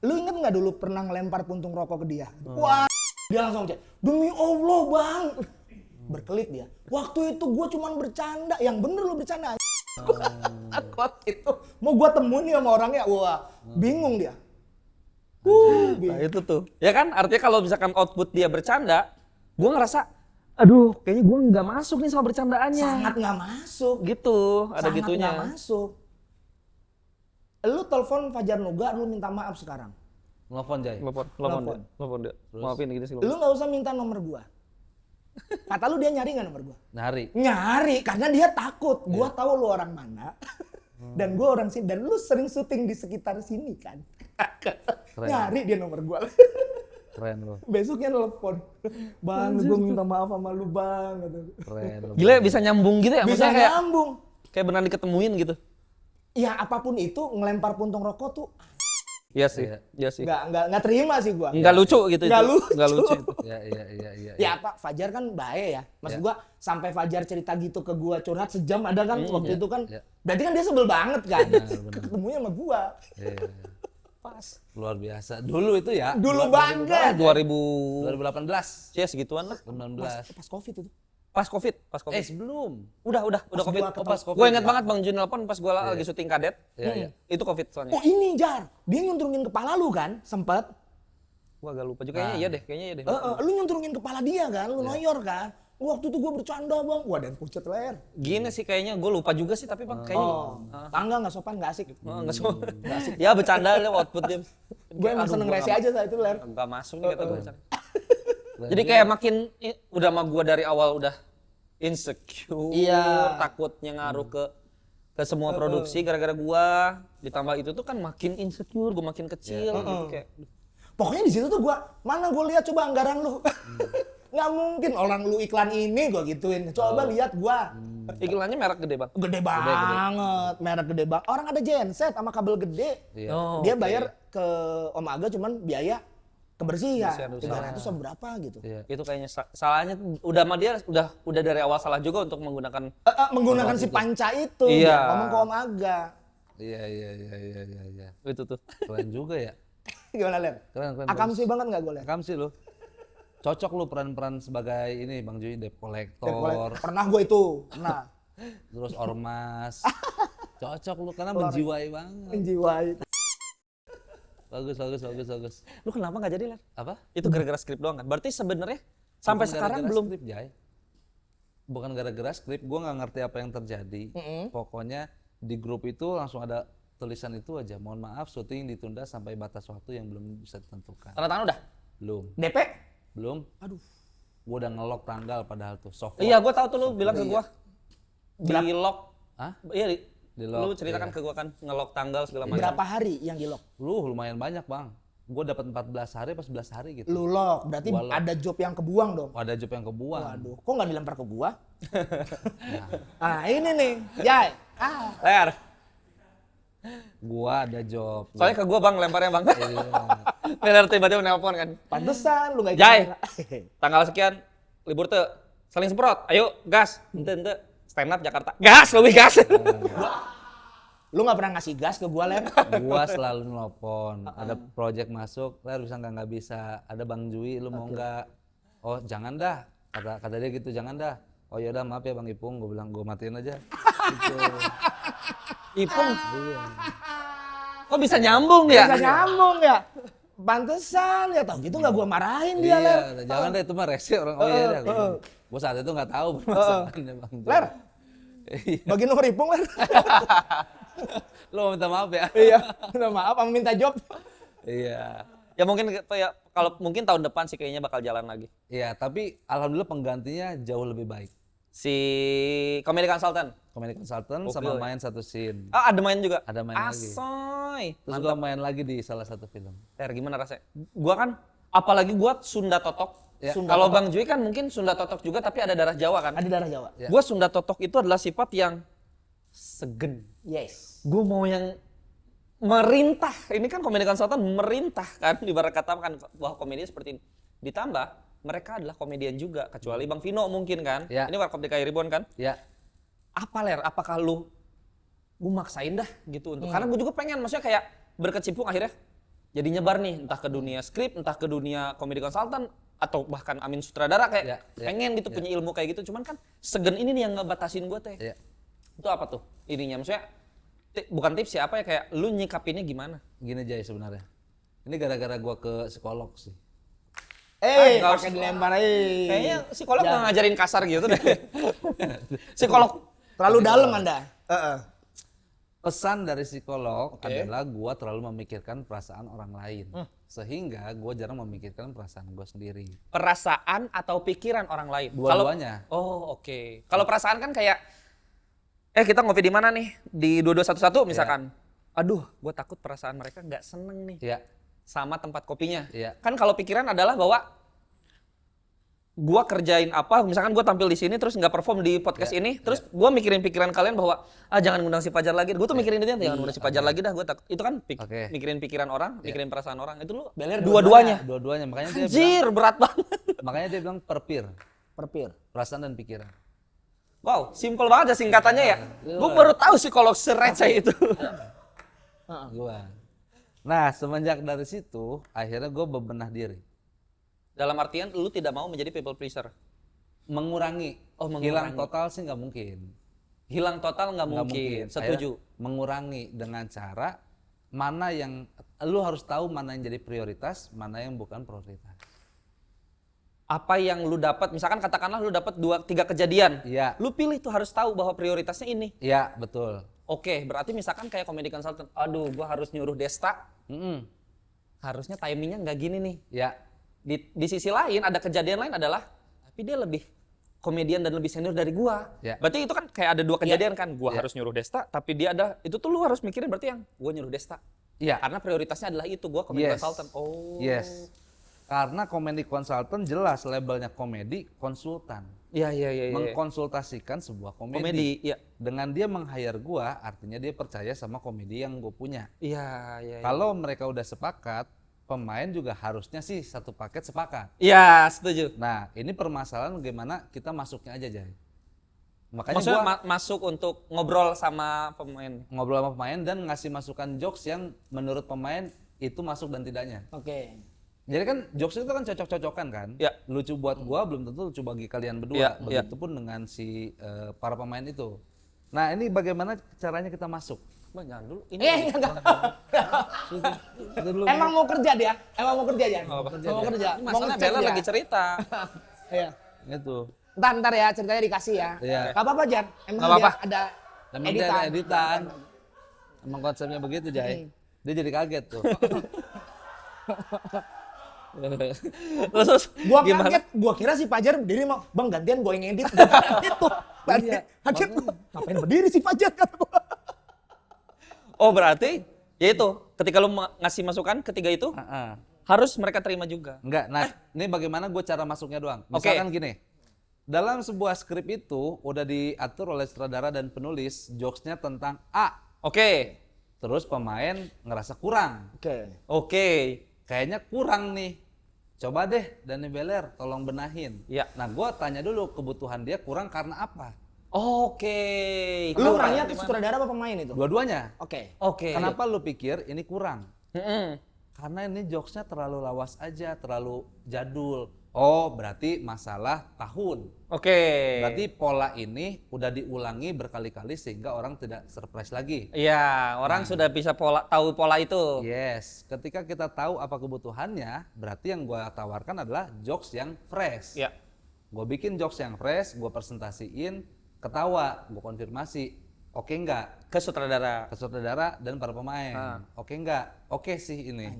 Lu inget nggak dulu pernah ngelempar puntung rokok ke dia? Wah, dia langsung cek. Demi Allah bang. Berkelit dia. Waktu itu gua cuman bercanda. Yang bener lu bercanda. Waktu itu mau gua temuin nih sama orangnya. Wah, bingung dia. Nah, itu tuh. Ya kan artinya kalau misalkan output dia bercanda, gue ngerasa, aduh kayaknya gue nggak masuk nih sama bercandaannya. Sangat nggak masuk. Gitu, ada Sangat gitunya. nggak masuk. Lu telepon Fajar Nuga, lu minta maaf sekarang. Nelfon Jay. Telepon dia. Maafin gitu sih. Lu nggak usah minta nomor gua. Kata lu dia nyari nggak nomor gua? Nyari. Nyari, karena dia takut. Gua tahu lu orang mana. Dan gua orang sini. Dan lu sering syuting di sekitar sini kan. Keren. Nyari dia nomor gua. Keren lo. Besoknya nelfon. Bang, gua minta maaf sama lu bang. Keren lo. Gila bisa nyambung gitu ya? Bisa Maksudnya kayak, nyambung. kayak benar diketemuin gitu. Ya apapun itu, ngelempar puntung rokok tuh Iya sih, Iya. iya sih. nggak terima sih gua. Nggak lucu gitu. Nggak itu. lucu. Nggak lucu itu. Iya. Ya Pak, Fajar kan bahaya ya. Maksud Ya. gua sampai Fajar cerita gitu ke gua curhat sejam ada kan waktu ya, itu kan. ya. Berarti kan dia sebel banget kan. Benar. Ketemunya sama gua. Iya. Pas. Luar biasa. Dulu itu ya. Dulu banget. 2000 2018. ya segituan lah. 19. Pas Covid itu. Pas Covid. Sebelum. Udah Covid. gua pas Covid. Gue inget banget Bang Jun nelpon pas gue lagi syuting kadet. Iya. Itu Covid soalnya. Oh ini Jar, dia nyuntrungin kepala lu kan, sempet. Gue agak lupa juga. Kayaknya iya deh. Lu nyuntrungin kepala dia kan, lu noyor kan. Waktu itu gua bercanda bang, wah dan pucet leher. Gini sih kayaknya gue lupa juga sih tapi Bang kayaknya. Tangga nggak sopan, nggak asik. Nggak semua. Ya bercanda lah output dia. Gue emang seneng rese aja saat itu leher. Gak masuk nih kata gue. Jadi kayak makin udah sama gue dari awal udah insecure, Iya. takutnya ngaruh ke semua produksi gara-gara gua. Ditambah itu tuh kan makin insecure, gua makin kecil gitu kayak. Pokoknya di situ tuh mana gua lihat coba anggaran lu. Nggak mungkin orang lu iklan ini gua gituin. Coba lihat gua. Iklannya merek gede Bang. Gede banget, merek gede banget. Orang ada genset sama kabel gede. Iya. Oh, Dia oke. bayar ke Om Aga cuman biaya kebersihan. Kebersihan, 300 atau berapa gitu. Iya. Itu kayaknya salahnya udah sama dia udah dari awal salah juga untuk menggunakan Menggunakan si panca itu. Iya. Dia ngomong ke Om Aga. Iya. itu tuh. Keren juga ya. Gimana Len? Keren. Akam sih banget nggak gue Len? Rekam sih lo. Cocok lu peran-peran sebagai ini Bang Jui, debt collector, Pernah gue itu. Pernah. terus ormas. Cocok lu karena menjiwai banget. Menjiwai. Bagus. Lu kenapa nggak jadi Ler? Apa? Itu gara-gara skrip doang kan? Berarti sebenarnya sampai Bukan sekarang gara-gara belum. skrip, Jai. Bukan gara-gara skrip, gue nggak ngerti apa yang terjadi. Pokoknya di grup itu langsung ada tulisan itu aja. Mohon maaf, syuting ditunda sampai batas waktu yang belum bisa ditentukan. Tanda tangan udah. Belum. DP? Belum. Aduh. Gue udah ngelok tanggal padahal tuh soft. Iya, gua tahu tuh lu bilang ke gua. Di lock. Hah? Iya, Di lock, lu ceritakan ke gua kan ngelok tanggal segala macam. Berapa hari yang di lock? Lumayan banyak bang. Gue dapat 14 hari pas 11 hari gitu. Lu lock, berarti Gua lock. ada job yang kebuang dong. Ada job yang kebuang. Waduh, kok nggak dilempar ke gua? Nah ini nih, Jai. Ler. Gua ada job. Soalnya ke gua Bang lemparnya Bang. Ler tiba-tiba nelpon kan. Pantesan lu nggak Jai. ikut. Tanggal sekian libur tuh. Saling semprot. Ayo gas. Ente. Stand up Jakarta. Gas, lebih gas. Lu nggak pernah ngasih gas ke gua, Ler. Gua selalu nelpon. Ada project masuk, Ler bisa nggak bisa. Ada Bang Jui, lu mau nggak? Oh jangan dah. Kata dia gitu, jangan dah. Oh yaudah maaf ya Bang Ipung, gue bilang gue matiin aja. Gitu. Ipung. Kok bisa nyambung ya? Bisa nyambung ya. Pantesan ya, tau gitu nggak gua marahin dia, Ler. Iya, jangan deh itu mah rese orang. Oh iya dah. Gue saat itu nggak tahu permasalahannya Bang Jui. Ler, Iya. bagi nomor Ipung, Ler. Lu mau minta maaf ya? Iya, udah maaf, sama minta job. Iya. Ya mungkin ya kalau mungkin tahun depan sih kayaknya bakal jalan lagi. Iya, tapi alhamdulillah penggantinya jauh lebih baik. Si Comedy Consultant. Comedy Consultant Gokil sama ya. main satu scene. Ah, ada main juga. Ada main lagi. Asoy. Terus gua main lagi di salah satu film. Ter, gimana rasanya? Gua kan apalagi gua Sunda Totok. Ya. Kalau Bang Jui kan mungkin Sunda Totok juga tapi ada darah Jawa kan? Ada darah Jawa. Ya. Gua Sunda Totok itu adalah sifat yang segen. Yes. Gue mau yang merintah. Ini kan komedi konsultan merintah kan. Ibarat kata kan bahwa komedi seperti ini. Ditambah mereka adalah komedian juga. Kecuali Bang Vino mungkin kan. Ya. Ini Warkop DKI Ribuan kan. Ya, Apa Ler? Apakah lu gue maksain dah gitu untuk. Karena gue juga pengen maksudnya kayak berkecimpung akhirnya. Jadi nyebar nih entah ke dunia skrip, entah ke dunia komedi konsultan. Atau bahkan Amin Sutradara kayak Ya, ya, pengen gitu punya ilmu kayak gitu. Cuman kan segen ini nih yang ngebatasin gue teh. ya. Itu apa tuh ininya? Maksudnya bukan tips ya, apa ya kayak lu nyikapinnya gimana? Gini Jay sebenarnya. Ini gara-gara gua ke psikolog sih. nggak pakai usah. dilempar. Kayaknya psikolog Ya. nggak ngajarin kasar gitu deh. Psikolog. Terlalu dalam Anda. Pesan dari psikolog Oke. adalah gua terlalu memikirkan perasaan orang lain. Sehingga gua jarang memikirkan perasaan gua sendiri. Perasaan atau pikiran orang lain? Dua-duanya. Oh, oke. Kalau perasaan kan kayak kita ngopi di mana nih? Di 2211 misalkan. Aduh, gue takut perasaan mereka nggak seneng nih Iya, sama tempat kopinya. iya. Kan kalau pikiran adalah bahwa gue kerjain apa, misalkan gue tampil di sini terus nggak perform di podcast ini, terus gue mikirin pikiran kalian bahwa jangan ngundang si Fajar lagi. Gue tuh mikirin itu jangan ngundang si Fajar lagi dah. Gue takut. Itu kan Oke. mikirin pikiran orang, mikirin perasaan orang. Itu lu Beler dua-duanya. Dua-duanya. Makanya dia bilang, Anjir, berat banget. makanya dia bilang perpir, Perpir. perasaan dan pikiran. Wow, simpel banget ya singkatannya ya. Gue baru tahu psikolog receh itu. Gua. Nah, semenjak dari situ, akhirnya gue bebenah diri. Dalam artian lu tidak mau menjadi people pleaser. Mengurangi. Oh, Hilang mengurangi. total sih nggak mungkin. Hilang total nggak Nggak mungkin. Akhirnya Setuju. mengurangi dengan cara mana yang lu harus tahu mana yang jadi prioritas, mana yang bukan prioritas. Apa yang lu dapat, misalkan katakanlah lu dapat 2-3 kejadian. Iya. Lu pilih tuh harus tahu bahwa prioritasnya ini. Iya, betul. Oke, berarti misalkan kayak comedy consultant. Aduh, gua harus nyuruh Desta. Mm-mm. Harusnya timingnya nggak gini nih. Ya, Di sisi lain ada kejadian lain adalah tapi dia lebih komedian dan lebih senior dari gua. Ya. Berarti itu kan kayak ada dua kejadian kan. Gua Ya. harus nyuruh Desta, tapi dia ada itu tuh lu harus mikirin berarti yang gua nyuruh Desta. iya. Karena prioritasnya adalah itu, gua comedy Yes. consultant. Oh. Yes. Karena komedi konsultan jelas labelnya komedi konsultan. Iya. Mengkonsultasikan sebuah komedi. Komedi, iya. Dengan dia meng-hire gua, artinya dia percaya sama komedi yang gue punya. Iya. Kalau mereka udah sepakat, pemain juga harusnya sih satu paket sepakat. Iya, setuju. Nah, ini permasalahan bagaimana kita masuknya aja, Jay. Makanya Maksudnya gua masuk untuk ngobrol sama pemain. ngobrol sama pemain dan ngasih masukan jokes yang menurut pemain itu masuk dan tidaknya. Oke. Jadi kan jokes itu kan cocok-cocokan kan? Ya. Lucu buat gua belum tentu lucu bagi kalian Ya, berdua. Begitupun dengan si para pemain itu. Nah, ini bagaimana caranya kita masuk? Bang, jangan dulu. Ini Enggak. Itu dulu. Emang mau kerja dia? Emang mau kerja dia? Mau kerja. Ini Mau masalah ngecek Bella dia. lagi cerita. Iya. Gitu. Ntar ya ceritanya dikasih ya. Iya. Gak apa-apa Jan. Emang Nggak apa-apa. dia ada Emang dia ada editan. Emang konsepnya begitu, Jay. Dia jadi kaget tuh. Terus Gua gimana? kaget, gua kira si Fajar berdiri mau, "Bang, gantian gua yang edit." Itu. Tadi Iya, kaget gua. Ngapain berdiri si Fajar kata gua. Oh, berarti ya itu, ketika lu ngasih masukan ketiga itu Heeh. harus mereka terima juga. Enggak, nah ini bagaimana gue cara masuknya doang. Misalkan gini, dalam sebuah skrip itu udah diatur oleh sutradara dan penulis jokesnya tentang A. Oke. Terus pemain ngerasa kurang. Oke. Oke. Kayaknya kurang nih. Coba deh Dani Beler tolong benahin. Ya. Nah gue tanya dulu kebutuhan dia kurang karena apa. Oke. Lu Kurang nanya ke gimana? sutradara apa pemain itu? Dua-duanya. Oke. Oke. Kenapa lu pikir ini kurang? Mm-mm. Karena ini jokesnya terlalu lawas aja, terlalu jadul. Oh berarti masalah tahun. Oke. Berarti pola ini udah diulangi berkali-kali sehingga orang tidak surprise lagi. Iya, orang sudah bisa tahu pola itu. Yes, ketika kita tahu apa kebutuhannya, berarti yang gua tawarkan adalah jokes yang fresh. Iya. Gue bikin jokes yang fresh, gue presentasiin, ketawa, gue konfirmasi, oke nggak? Ke sutradara. Ke sutradara dan para pemain, oke nggak? Oke sih ini.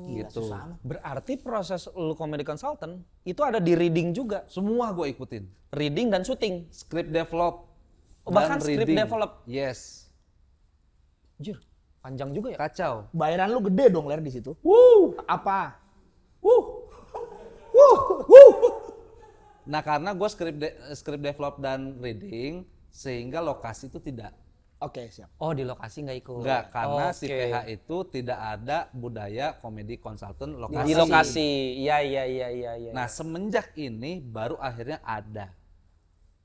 Gitu. Berarti proses lu comedy consultant itu ada di reading juga. Semua gue ikutin. Reading dan syuting. Script develop. Oh, bahkan dan script reading. develop. Yes. Anjir, panjang juga ya? Kacau. Bayaran lu gede dong Ler di situ. Apa? Nah karena gue script develop dan reading, sehingga lokasi itu tidak. Oke, siap. Oh, di lokasi nggak ikut. Enggak, karena si Oke. PH itu tidak ada budaya komedi konsultan lokasi. Di lokasi. Iya. Nah semenjak ini baru akhirnya ada.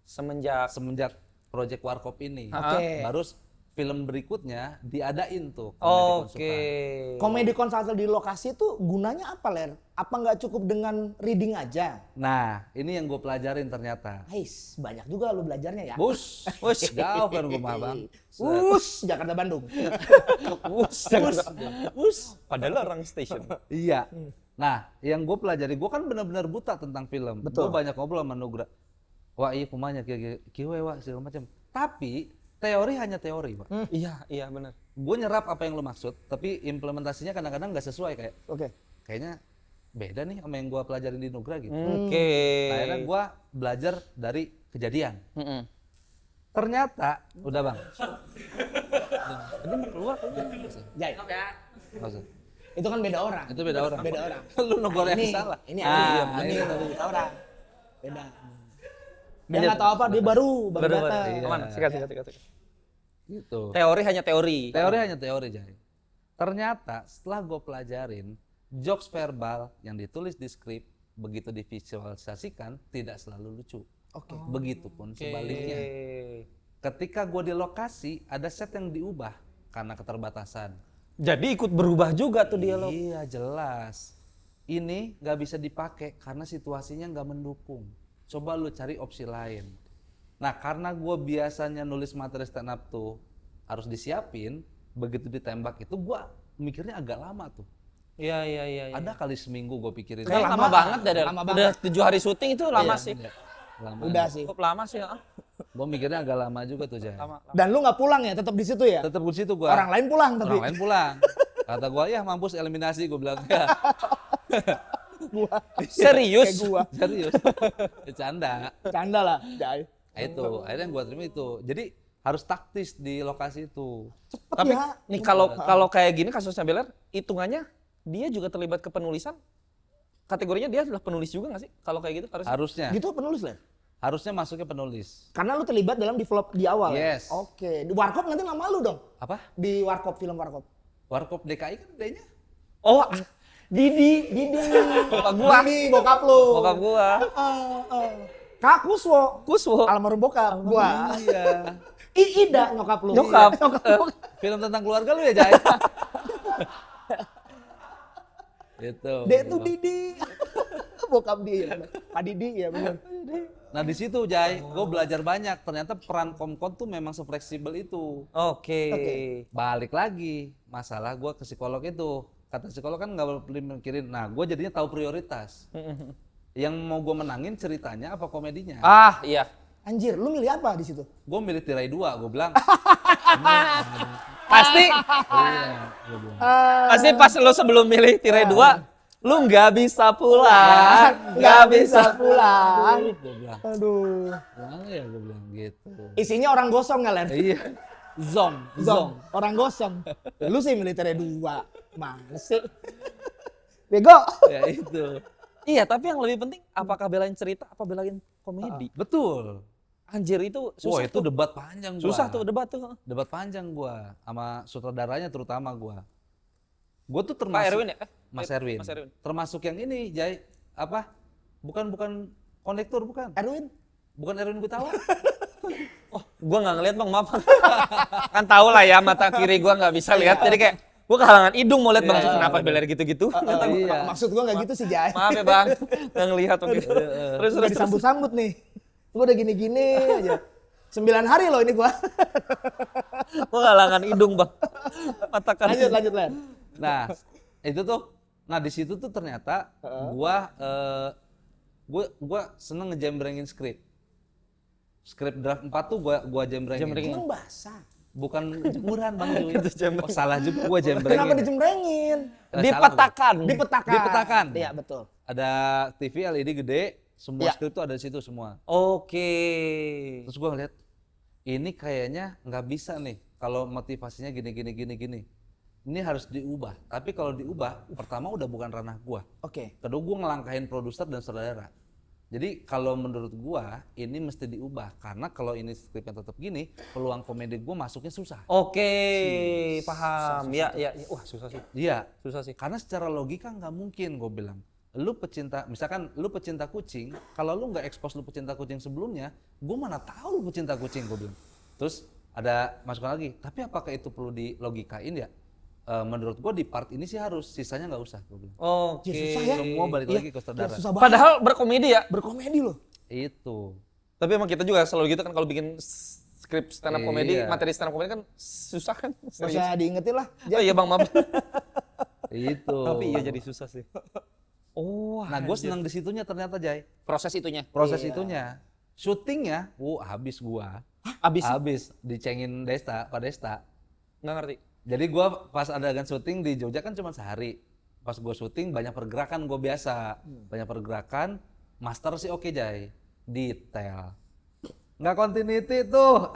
Semenjak Semenjak Project Warkop ini. Oke. Baru film berikutnya diadain tuh Oke. Komedi konsultan di lokasi itu gunanya apa, Ler? Apa nggak cukup dengan reading aja? Nah, ini yang gue pelajarin ternyata. Ais, banyak juga lu belajarnya ya. Bus, jauh kan rumah bang. Jakarta Bandung. Bus. Padahal orang station. Iya. Nah, yang gue pelajari, gue kan benar-benar buta tentang film. Betul. Gue banyak ngobrol sama Nugra. Wah iya kumanya kiwe wah segala macam. Tapi teori hanya teori, Pak. Iya benar. Gue nyerap apa yang lo maksud, tapi implementasinya kadang-kadang nggak sesuai kayak. Oke. Kayaknya beda nih sama yang gue pelajarin di Nugra gitu. Oke. Akhirnya gue belajar dari kejadian. Ternyata, udah bang. Ini mau keluar kayaknya. Jai, Nggak usah. itu kan beda orang. Itu beda orang. Beda orang. Lu negor yang Ini, salah. ini ini beda orang. Beda. Dia nggak tahu apa, dia baru datang. Iya. Aman, sikat. Gitu. Teori hanya teori. Teori hanya teori, Jai. Ternyata setelah gue pelajarin, jokes verbal yang ditulis di skrip, begitu divisualisasikan, tidak selalu lucu. Oke. Begitupun sebaliknya. Ketika gue di lokasi, ada set yang diubah karena keterbatasan. Jadi ikut berubah juga tuh dialog. Iya, jelas. Ini nggak bisa dipakai karena situasinya nggak mendukung. Coba lu cari opsi lain. Nah, karena gue biasanya nulis materi stand up tuh harus disiapin, begitu ditembak itu gue mikirnya agak lama tuh. Iya. Ada kali seminggu gue pikirin. Kayak lama. lama banget dah. Lama Udah 7 hari syuting itu lama sih. Lama. Udah sih. Cukup lama sih. Gue mikirnya agak lama juga tuh, Jay. Lama. Dan lu nggak pulang ya, tetap di situ ya? Tetap di situ gue. Orang lain pulang tapi. Orang lain pulang. Kata gue, ya mampus eliminasi, gue bilang. Ya, Gua. Serius? Kayak gua. serius. Bercanda. Canda lah, Jai. Nah, itu, akhirnya yang gue terima itu. Jadi harus taktis di lokasi itu. Tapi ya. nih kalau kayak gini kasusnya Beler, hitungannya dia juga terlibat ke penulisan. Kategorinya dia adalah penulis juga nggak sih? Kalau kayak gitu harusnya. Harusnya. Gitu penulis, Ler? Harusnya masuknya penulis. Karena lu terlibat dalam develop di awal. Yes. Ya? Oke. Di Warkop nanti nama lu dong. Apa? Di Warkop, film Warkop. Warkop DKI kan D-nya? Oh, Didi. Bokap gua. Didi, bokap lu. bokap gua. Kak Kuswo. Kuswo. Almarhum bokap gua. Iya. Ida nyokap lu. Nyokap. Film tentang keluarga lu ya, Jai? Itu. Dek tuh Didi. Bokap dia. Pak Didi ya benar. Nah di situ, Jai, gue belajar banyak. Ternyata peran komkon tuh memang sefleksibel itu. Oke. Balik lagi, masalah gue ke psikolog itu. Kata psikolog kan nggak perlu mikirin. Nah, gue jadinya tahu prioritas. Yang mau gue menangin ceritanya apa komedinya. Ah, iya. Anjir, lu milih apa di situ? Gue milih tirai 2, gue bilang. Pasti Gue bilang. pasti pas lo sebelum milih tirai 2, lu nggak bisa pulang. Nggak bisa pulang. Gue bilang. Aduh. Gimana ya, gue bilang gitu. Isinya orang gosong nggak, Len? Iya. Zong. Orang gosong. Lu sih militer 2. Mana sih? Bego. Ya itu. Iya, tapi yang lebih penting apakah belain cerita apa belain komedi? Betul. Anjir itu susah. Wah, itu tuh. debat panjang gua. Susah tuh debat tuh. Debat panjang gua sama sutradaranya terutama gua. Gua tuh Pak termasuk Erwin ya? Mas Erwin. Mas Erwin. Termasuk yang ini, Jai. Apa? Bukan konektor, bukan. Erwin. Bukan Erwin Gutawa. Oh, gua nggak ngeliat bang, maaf. Kan tahu lah ya mata kiri gua nggak bisa lihat, jadi kayak gua kehalangan hidung mau lihat bang. Iya. Kenapa beler gitu-gitu? Iya. Maksud gua nggak gitu sih, Jai. Maaf ya bang, nggak ngelihat waktu itu. Terus Udah disambut-sambut nih. Gua udah gini-gini aja. 9 hari loh ini gua. gua kehalangan hidung bang. Mata kanan. Lanjut, Len. Nah, itu tuh. Nah, di situ tuh ternyata gua seneng ngejembrengin skrip. Skrip draft 4 tuh gua jembrengin. Emang basah. Bukan jemuran Bang Jui. Oh, salah juga gua jembrengin. Kenapa dijembrengin? Dipetakan. Dipetakan. Iya, betul. Ada TV LED gede, semua Iya. skrip tuh ada di situ semua. Oke. Terus gua ngeliat, ini kayaknya nggak bisa nih kalau motivasinya gini. Ini harus diubah. Tapi kalau diubah, pertama udah bukan ranah gua. Oke. Kedua gua ngelangkahin produser dan saudara. Jadi kalau menurut gua ini mesti diubah karena kalau ini skripnya tetap gini, peluang komedi gua masuknya susah. Oke, paham. Ya. Wah, susah sih. Iya, Susah sih. karena secara logika nggak mungkin gue bilang. Misalkan lu pecinta kucing, kalau lu nggak expose lu pecinta kucing sebelumnya, gue mana tahu lu pecinta kucing gue bilang. Terus ada masukan lagi. Tapi apakah itu perlu dilogikain ya? Menurut gua di part ini sih harus, sisanya nggak usah. Gua bilang. Oke. Ya, susah ya. Semua balik Iya, lagi ke ya, sutradara. susah banget. Padahal berkomedi ya. Berkomedi loh. Itu. Tapi emang kita juga selalu gitu kan kalau bikin skrip stand up comedy, Iya. materi stand up comedy kan susah kan. Gak usah diingetin lah. Oh iya Bang, maaf. Itu. Tapi iya jadi susah sih. Oh, Nah, gue senang di situnya ternyata, Jay. proses itunya. Proses Iya. itunya. Syutingnya, habis gua. Abis Habis dicengin Desta, Pak Desta. nggak ngerti. Jadi gua pas adegan syuting di Jogja kan cuma sehari. Pas gua syuting banyak pergerakan, gua biasa. Banyak pergerakan, master sih oke, Jay. Detail. Nggak continuity tuh.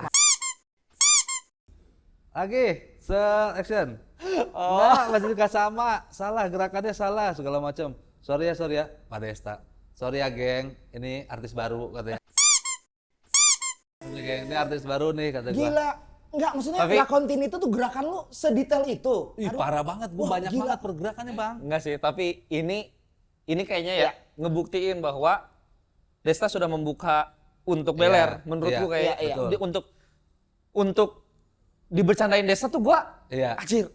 Lagi, action. Nggak, masih nggak sama. Salah, gerakannya salah, segala macam. Sorry ya, Pak Desta. Sorry ya, geng. Ini artis baru katanya. Ini, geng, ini artis baru nih kata gua. Gila. Enggak, maksudnya Tapi- lakontin itu tuh gerakan lu sedetail itu. Ih, parah banget, gua Wah, banyak gila. banget pergerakannya, Bang. Enggak sih, tapi ini kayaknya ya ngebuktiin bahwa Desta sudah membuka untuk Beler. Iya, Menurutku iya, kayak iya, betul. untuk dibercandain Desta tuh gua Iya. anjir.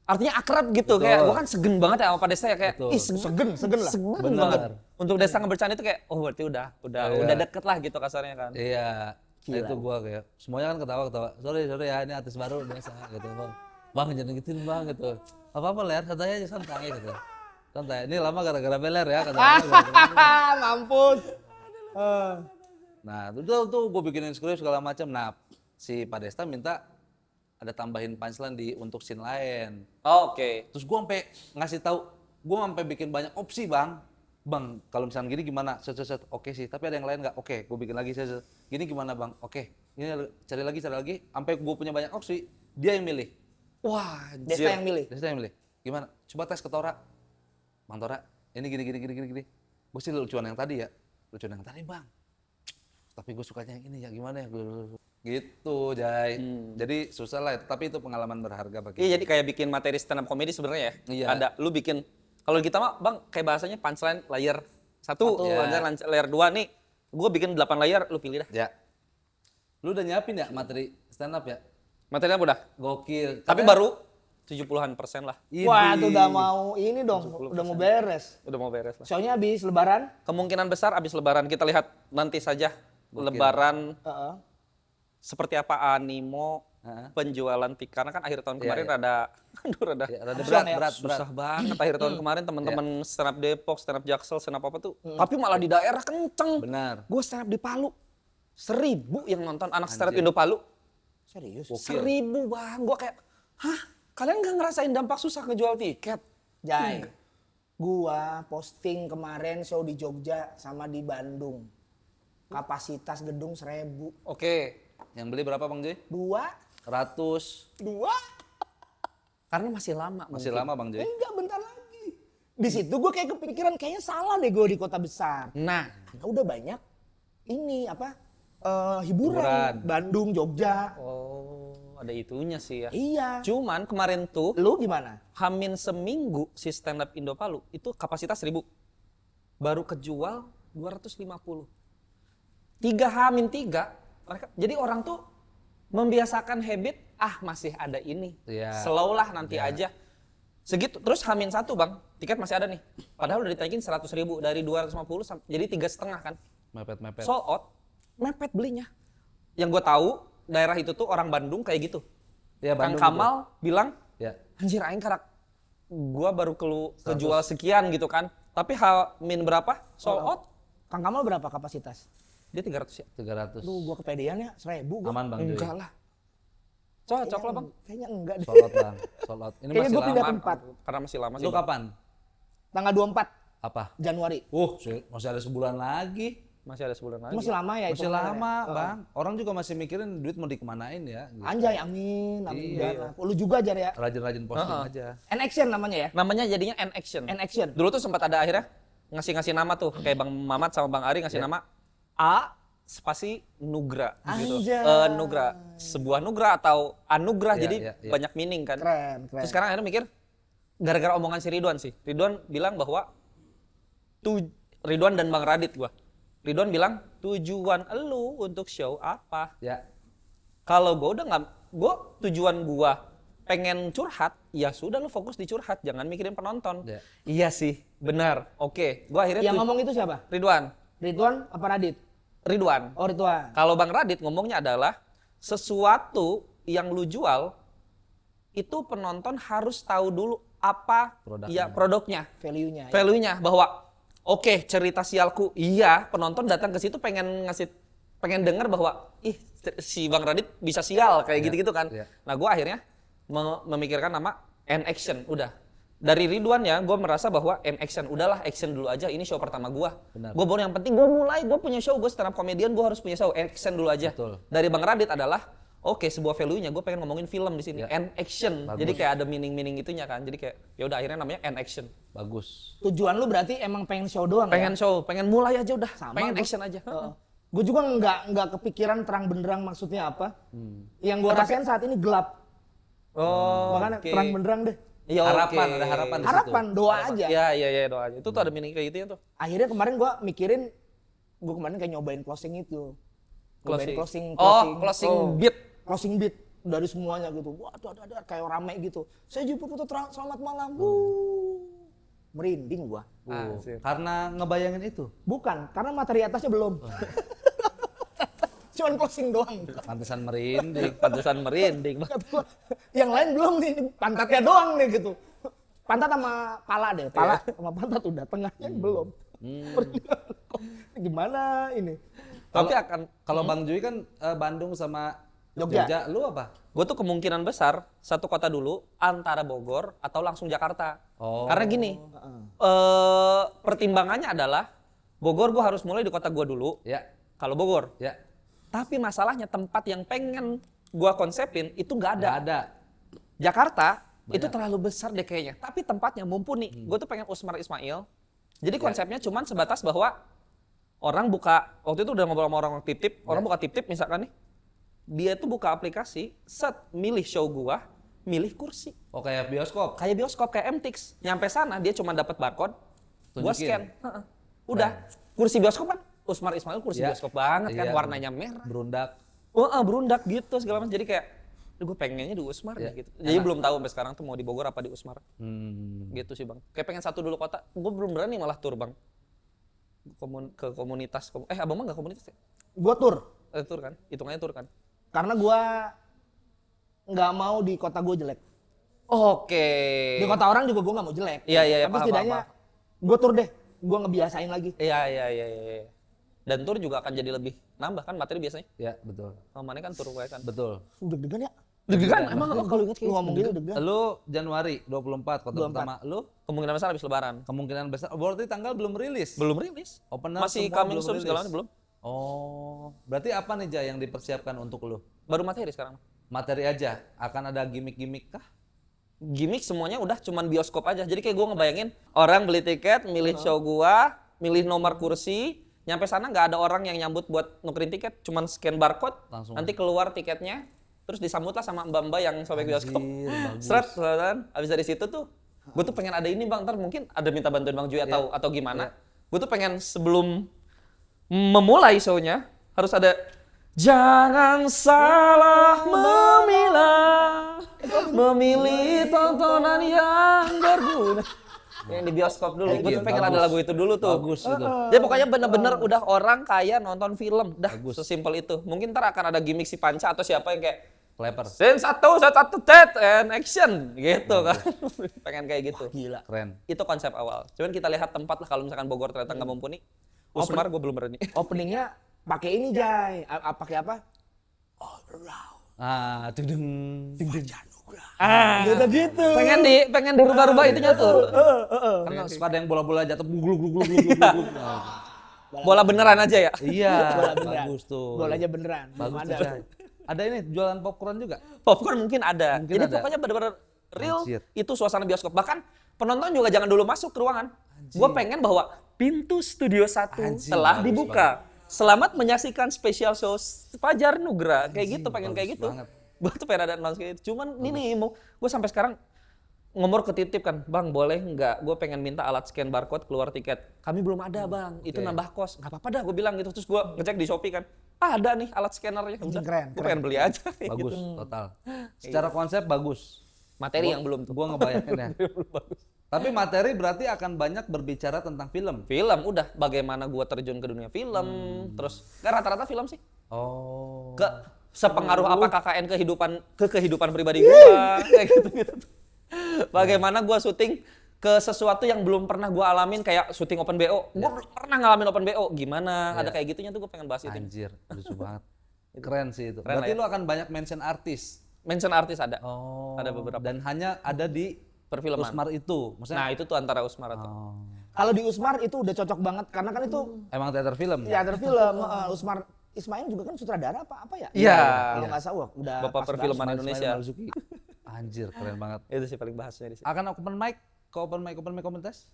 Artinya akrab gitu, Betul. kayak gua kan segen banget ya sama Pak Desta ya kayak Betul. ih segen lah. Segen Bener. banget. Untuk Desta ngebercandain itu kayak oh berarti udah Iya. deket lah gitu kasarnya kan. Iya. Gila. Itu gua kayak semuanya kan ketawa. Sorry ya, ini artis baru biasa gitu, Bang. Bang jangan gituin, Bang gitu. Apa-apa Ler, santai aja santai gitu. Santai. Ini lama gara-gara Beler ya kata gua. Mampus. Nah, tuh gua bikinin skrip segala macam. Nah, si Pak Desta minta ada tambahin punchline di untuk scene lain. Oke. Terus gua sampai ngasih tahu, gua sampai bikin banyak opsi, Bang. Bang, kalau misalnya gini gimana? Set. Oke sih, tapi ada yang lain nggak? Oke, gua bikin lagi set. Gini gimana, Bang? Oke. Ini cari lagi. Sampai gua punya banyak opsi, dia yang milih. Wah, Desta yang milih. Desta yang milih. Gimana? Coba tes ke Tora. Bang Tora, ini gini. Gue sih lucuan yang tadi ya. Lucuan yang tadi, Bang. Tapi gue sukanya yang ini ya, gimana ya? Gitu, Jay. Jadi susah lah, tapi itu pengalaman berharga bagi Iya, jadi kayak bikin materi stand up comedy sebenarnya ya. Iya. Ada lu bikin kalau kita mah Bang kayak bahasanya punchline layer 1, Iya. punchline layer 2 nih. Gua bikin 8 layer, lu pilih dah. Ya. Lu udah nyiapin ya materi stand up ya? Materinya udah. Gokil. Tapi baru 70-an% lah. Idih. Wah, itu udah mau ini dong, udah mau beres. Udah mau beres lah. Soalnya habis lebaran. Kemungkinan besar abis lebaran kita lihat nanti saja lebaran Heeh. seperti apa animo Heeh. penjualan tiket karena kan akhir tahun Iya, kemarin iya. rada aduh rada Ya, rada Kasihan ya, berat. susah banget akhir tahun kemarin teman-teman stand up Depok, stand up Jaksel, stand up apa tuh. Hmm. Tapi malah di daerah kenceng. Benar. Gue stand up di Palu. 1.000 yang nonton anak stand up Anjir. Indo Palu. Serius. 1.000 Bang. Gue kayak, hah? Kalian nggak ngerasain dampak susah ngejual tiket? Jai. Gua posting kemarin show di Jogja sama di Bandung. Kapasitas gedung 1.000. Oke. Yang beli berapa, Bang Joy? 2. 100. Karena masih lama. Masih mungkin. lama, Bang Joy. Enggak, bentar lagi. Di situ gue kayak kepikiran kayaknya salah deh gue di kota besar. Nah, Karena udah banyak ini apa hiburan. Hiburan. Bandung, Jogja. oh ada itunya sih ya. Iya. Cuman kemarin tuh Lu gimana? Hamin seminggu si stand up Indo Palu itu kapasitas 1.000. Baru kejual 250. 3 mereka jadi orang tuh membiasakan habit masih ada ini. Iya. Slow lah nanti Iya. aja. Segitu terus Hamin 1 Bang, tiket masih ada nih. Padahal udah ditaikin 100.000 dari 250 sampai jadi 3,5 kan. Mepet-mepet. Sold out, mepet belinya. Yang gue tahu daerah itu tuh orang Bandung kayak gitu. Ya, Kang Bandung Kamal bilang, Ya. anjir aing karak gua baru kejual sekian gitu kan. Tapi Hamin berapa? Sold out. Kang Kamal berapa kapasitas? Dia 300 ya. 300. Lu gua kepedean ya 1.000 gua. Aman, Bang Joy. Enggak lah. Cocok lah Bang. Kayaknya enggak deh. Sold out, Bang. Sold out. Ini Kayaknya masih gua pindah lama. tempat. Karena masih lama sih. Lu Bang. kapan? Tanggal 24 Apa? Januari. Masih ada sebulan lagi. Masih ada sebulan lagi. Masih lama ya Masih hitungannya? lama, Heeh. Bang. Orang juga masih mikirin duit mau dikemanain ya. Gitu. Anjay, amin. Iya. Jangan. Lu juga Jar ya. Rajin-rajin posting aja. N-Action namanya ya? Namanya jadinya N-Action. N-Action. Dulu tuh sempat ada akhirnya ngasih nama tuh. Kayak Bang Mamat sama Bang Ari ngasih Ya. nama A spasi Nugra gitu. Anjay. Nugra. Sebuah Nugra atau Anugerah. Ya, jadi ya, ya. banyak meaning kan. Keren. Terus sekarang akhirnya mikir, gara-gara omongan si Ridwan sih. Ridwan bilang bahwa, Ridwan dan Bang Radit gua. Ridwan bilang, tujuan elu untuk show apa? Ya. Kalau gue udah nggak, tujuan gue pengen curhat, ya sudah lu fokus di curhat, jangan mikirin penonton. Ya. Iya sih, benar. Oke, gue akhirnya Yang ngomong itu siapa? Ridwan. Ridwan apa Radit? Ridwan. Oh Ridwan. Kalau Bang Radit ngomongnya adalah sesuatu yang lu jual itu penonton harus tahu dulu apa produknya, Value-nya. Ya. value-nya bahwa oke, cerita sialku, iya penonton datang ke situ pengen denger bahwa si Bang Radit bisa sial kayak gitu-gitu kan. Iya. Nah, gue akhirnya memikirkan nama N-Action, udah. Dari Ridwan ya, gue merasa bahwa N-Action, udahlah action dulu aja, ini show pertama gue. Benar. Gue baru yang penting, gue punya show, gue stand up comedian, gue harus punya show, N-Action dulu aja. Betul. Dari Bang Radit adalah, oke, sebuah value-nya, gue pengen ngomongin film di sini, Ya. N-Action. Bagus. Jadi kayak ada meaning itunya kan, jadi kayak, ya udah akhirnya namanya N-Action. Bagus. Tujuan lu berarti emang pengen show doang Pengen ya? show, pengen mulai aja udah, Sama, pengen gua- action aja. Gue juga nggak kepikiran terang benderang maksudnya apa. Yang gue rasain saat ini gelap. Oh, Makanya oke. terang benderang deh. Iya, Harapan, oke. ada harapan di situ. Harapan, doa aja. Iya, doa aja. Itu tuh ada meaning kayak gitu ya tuh. Akhirnya kemarin gue mikirin, gue kemarin kayak nyobain closing itu. Nyobain closing beat. closing beat dari semuanya gitu. Wah, ada kayak rame gitu. Saya Juput Putu selamat malam. Merinding gua. Karena ngebayangin itu. Bukan, karena materi atasnya belum. Cuman closing doang. Pantesan merinding. Pantesan merinding. Kata gua, yang lain belum nih, pantatnya doang nih gitu. Pantat sama pala deh, pala sama pantat udah, tengahnya belum. Gimana ini? Tapi akan Kalau Bang Jui kan Bandung sama Jogja. Jogja, lu apa? gue tuh kemungkinan besar satu kota dulu antara Bogor atau langsung Jakarta. Oh. Karena gini, pertimbangannya adalah Bogor gue harus mulai di kota gue dulu. Ya, Kalau Bogor. ya. Tapi masalahnya tempat yang pengen gue konsepin itu nggak ada. Nggak ada. Jakarta Banyak. itu terlalu besar deh kayaknya. Tapi tempatnya mumpuni. Gue tuh pengen Usmar Ismail. Jadi konsepnya cuman sebatas bahwa orang buka, waktu itu udah ngobrol sama orang tip-tip, orang buka tip-tip misalkan nih. Dia tuh buka aplikasi, set milih show gua, milih kursi. Oh, kayak bioskop. Kayak bioskop, kayak MTX. Nyampe sana dia cuma dapat barcode, gua Tunjukin. scan. Heeh. Udah, kursi bioskop kan Usmar Ismail kursi Ya. bioskop banget kan, Iya, warnanya merah. Berundak. Berundak gitu segala macam. Jadi kayak, gue pengennya di Usmar Ya. deh gitu. Jadi belum tahu sampai sekarang tuh mau di Bogor apa di Usmar. Hmm. Gitu sih bang. Kayak pengen satu dulu kota. Gue belum berani malah tur bang. Ke komunitas. Abang mah nggak komunitas ya? Gua tur. Tur kan? Hitungannya tur kan? Karena gua nggak mau di kota gua jelek. Oke. Di kota orang juga gua nggak mau jelek. Iya, Tapi paham, setidaknya gua tur deh. Gua ngebiasain lagi. Iya. Dan tur juga akan jadi lebih nambah kan materi biasanya. Ya, betul. Mana kan tur kan. Betul. Udah deg-degan ya? Deg-degan emang kalau ingat Lu ngomong gitu deg-degan. Lu Januari 24 kota 24. pertama. Lu kemungkinan besar habis lebaran. kemungkinan besar. Berarti tanggal belum rilis. Belum rilis. Opener Masih semua coming belum soon rilis. segala macam belum. Oh, berarti apa nih Jay yang dipersiapkan untuk lu? Baru materi sekarang. Materi aja. Akan ada gimmick-gimmick kah? Gimmick semuanya udah cuman bioskop aja. Jadi kayak gue ngebayangin orang beli tiket, milih show gua, milih nomor kursi, nyampe sana nggak ada orang yang nyambut buat nukerin tiket, cuman scan barcode, Langsung. nanti keluar tiketnya, terus disambutlah sama mbak-mbak yang sobek bioskop. bagus. Seret, kan? Abis dari situ tuh, gue tuh pengen ada ini bang, ntar mungkin ada minta bantuan Bang Jui atau gimana. Gue tuh pengen sebelum memulai show-nya, harus ada jangan salah memilih tontonan yang berguna. Yang di bioskop dulu, gue tuh pengen ada lagu itu dulu tuh. Bagus itu. Jadi pokoknya bener-bener udah orang kayak nonton film, dah Bagus. sesimpel itu. Mungkin ntar akan ada gimmick si Panca atau siapa yang kayak Clapper. scene satu, tet, and action gitu kan. Pengen kayak gitu. Gila. Keren. Itu konsep awal. Cuman kita lihat tempat lah kalau misalkan Bogor ternyata nggak mumpuni. Usmar gue belum berani. Openingnya pakai ini Jay. Pakai apa? All around. Ah, tudung. Gitu-gitu. Pengen dirubah-rubah itunya tuh. Kan suka ada yang bola-bola jatuh gluk gluk gluk gluk gluk. Bola beneran aja ya. Iya, Bola beneran. bagus tuh. Bolanya beneran. Bagus Belum tuh, ada. Jay. Ada ini jualan popcorn juga. Popcorn mungkin ada. Mungkin Jadi ada. pokoknya bener-bener real Anjir. itu suasana bioskop. Bahkan penonton juga jangan dulu masuk ke ruangan. Gue pengen bahwa pintu Studio 1 Anjir, telah bagus dibuka. Selamat menyaksikan spesial show Fajar Nugra. Kayak gitu, pengen bagus kayak gitu. banget. Gue tuh pengen ada announce kayak gitu. Cuman ini nih, gue sampai sekarang ngomor ketitip kan, bang boleh nggak? Gue pengen minta alat scan barcode keluar tiket. Kami belum ada bang, itu nambah kos. Nggak apa-apa dah, gue bilang gitu. Terus gue ngecek di Shopee kan, ada nih alat scannernya. Udah, keren, gue pengen beli aja. Bagus, Gitu. total. Secara konsep bagus. Materi yang belum tuh. Gua ngebayangin ya. Tapi materi berarti akan banyak berbicara tentang film. Film udah, bagaimana gue terjun ke dunia film, terus nggak rata-rata film sih. Oh. Ke sepengaruh apa KKN ke kehidupan pribadi gua kayak gitu. Bagaimana gua syuting ke sesuatu yang belum pernah gua alamin kayak syuting open BO. Gua belum pernah ngalamin open BO. Gimana? Ada kayak gitunya tuh gua pengen bahas itu. Anjir, lucu banget. Keren sih itu. Keren Berarti lah ya. lu akan banyak mention artis. Mention artis ada. Oh. Ada beberapa. Dan hanya ada di Perfilman. Usmar itu. Maksudnya Nah, itu tuh antara Usmar atau oh. Kalau di Usmar itu udah cocok banget karena kan itu Emang teater film ya? teater film. Usmar Ismail juga kan sutradara apa ya? Iya. Kalau nggak salah udah Bapak pas perfilman banget. Indonesia. Marzuki. Anjir, keren banget. itu sih paling bahasnya di sini. Akan open mic? Ke open mic komunitas?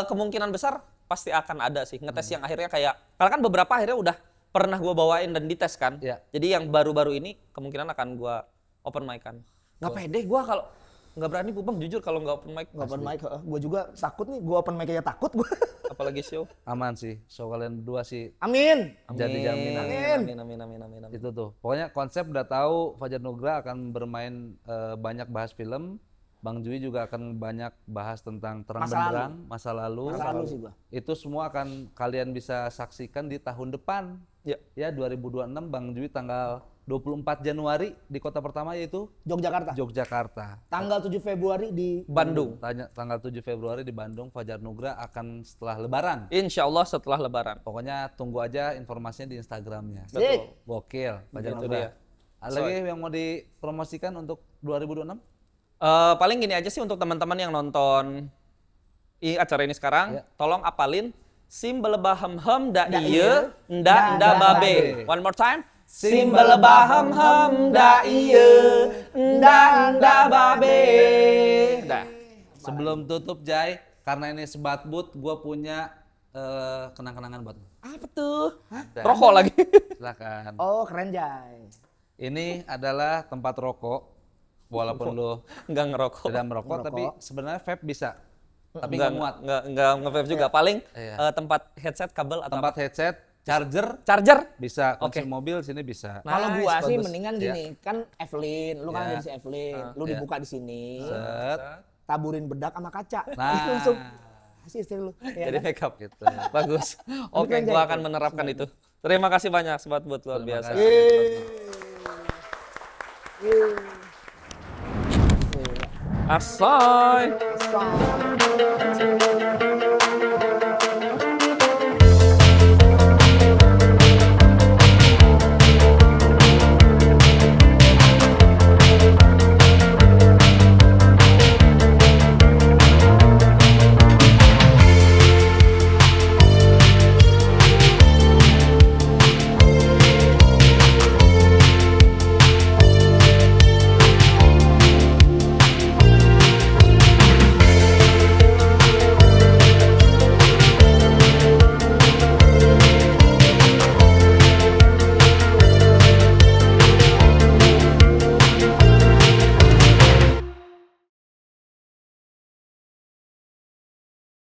Kemungkinan besar pasti akan ada sih ngetes yang akhirnya kayak karena kan beberapa akhirnya udah pernah gua bawain dan dites kan. Iya. Jadi yang baru-baru ini kemungkinan akan gua open mic kan. Nggak pede gua kalau nggak berani gue bang jujur kalau nggak open mic. Nggak open mic, gue juga takut nih. Gue open mic aja takut gue. Apalagi show. Aman sih. So kalian berdua sih Amin. jadi jaminan. Amin. Itu tuh. Pokoknya konsep udah tahu Fajar Nugra akan bermain banyak bahas film. Bang Jui juga akan banyak bahas tentang terang Masa benderang, masa lalu. Masa lalu sih gua. Itu semua akan kalian bisa saksikan di tahun depan. Ya. Ya 2026 Bang Jui tanggal 24 Januari di kota pertama yaitu Yogyakarta. Yogyakarta. Tanggal 7 Februari di Bandung. Tanggal 7 Februari di Bandung. Fajar Nugra akan setelah Lebaran. Insya Allah setelah Lebaran. Pokoknya tunggu aja informasinya di Instagramnya. Betul. Gokil, Fajar Itu Nugra. dia. Ada lagi yang mau dipromosikan untuk 2026? Paling gini aja sih untuk teman-teman yang nonton acara ini sekarang, Ya. tolong apalin sim belebahem hem da Da ieu ieu, nda da nda babe. babe. One more time. Sim belebahem hem da ieu nda nda babe. Dah. Sebelum tutup Jai, karena ini sebat but, gue punya kenang-kenangan buat lu. Apa tuh? Rokok lagi. Silakan. Oh keren Jai. Ini adalah tempat rokok. Walaupun lu Enggak ngerokok. tidak merokok, Merokok. tapi sebenarnya vape bisa. Tapi nggak muat. Enggak nge-vape juga. Paling Iya. tempat headset kabel atau Tempat headset, charger charger. bisa. Oke. Kunci mobil sini bisa. Kalau Nice, gua sih bagus. mendingan gini, kan Evelyn, lu kan Ya. dari si Evelyn, lu Ya. dibuka di sini, Set. taburin bedak sama kaca, Nah. langsung kasih istri lu. Ya Jadi kan? make up. Gitu. Bagus. Oke, Demikian, gua Jai. akan menerapkan itu. Terima kasih banyak sobat buat luar Terima biasa. kasih. Asoy. Stop.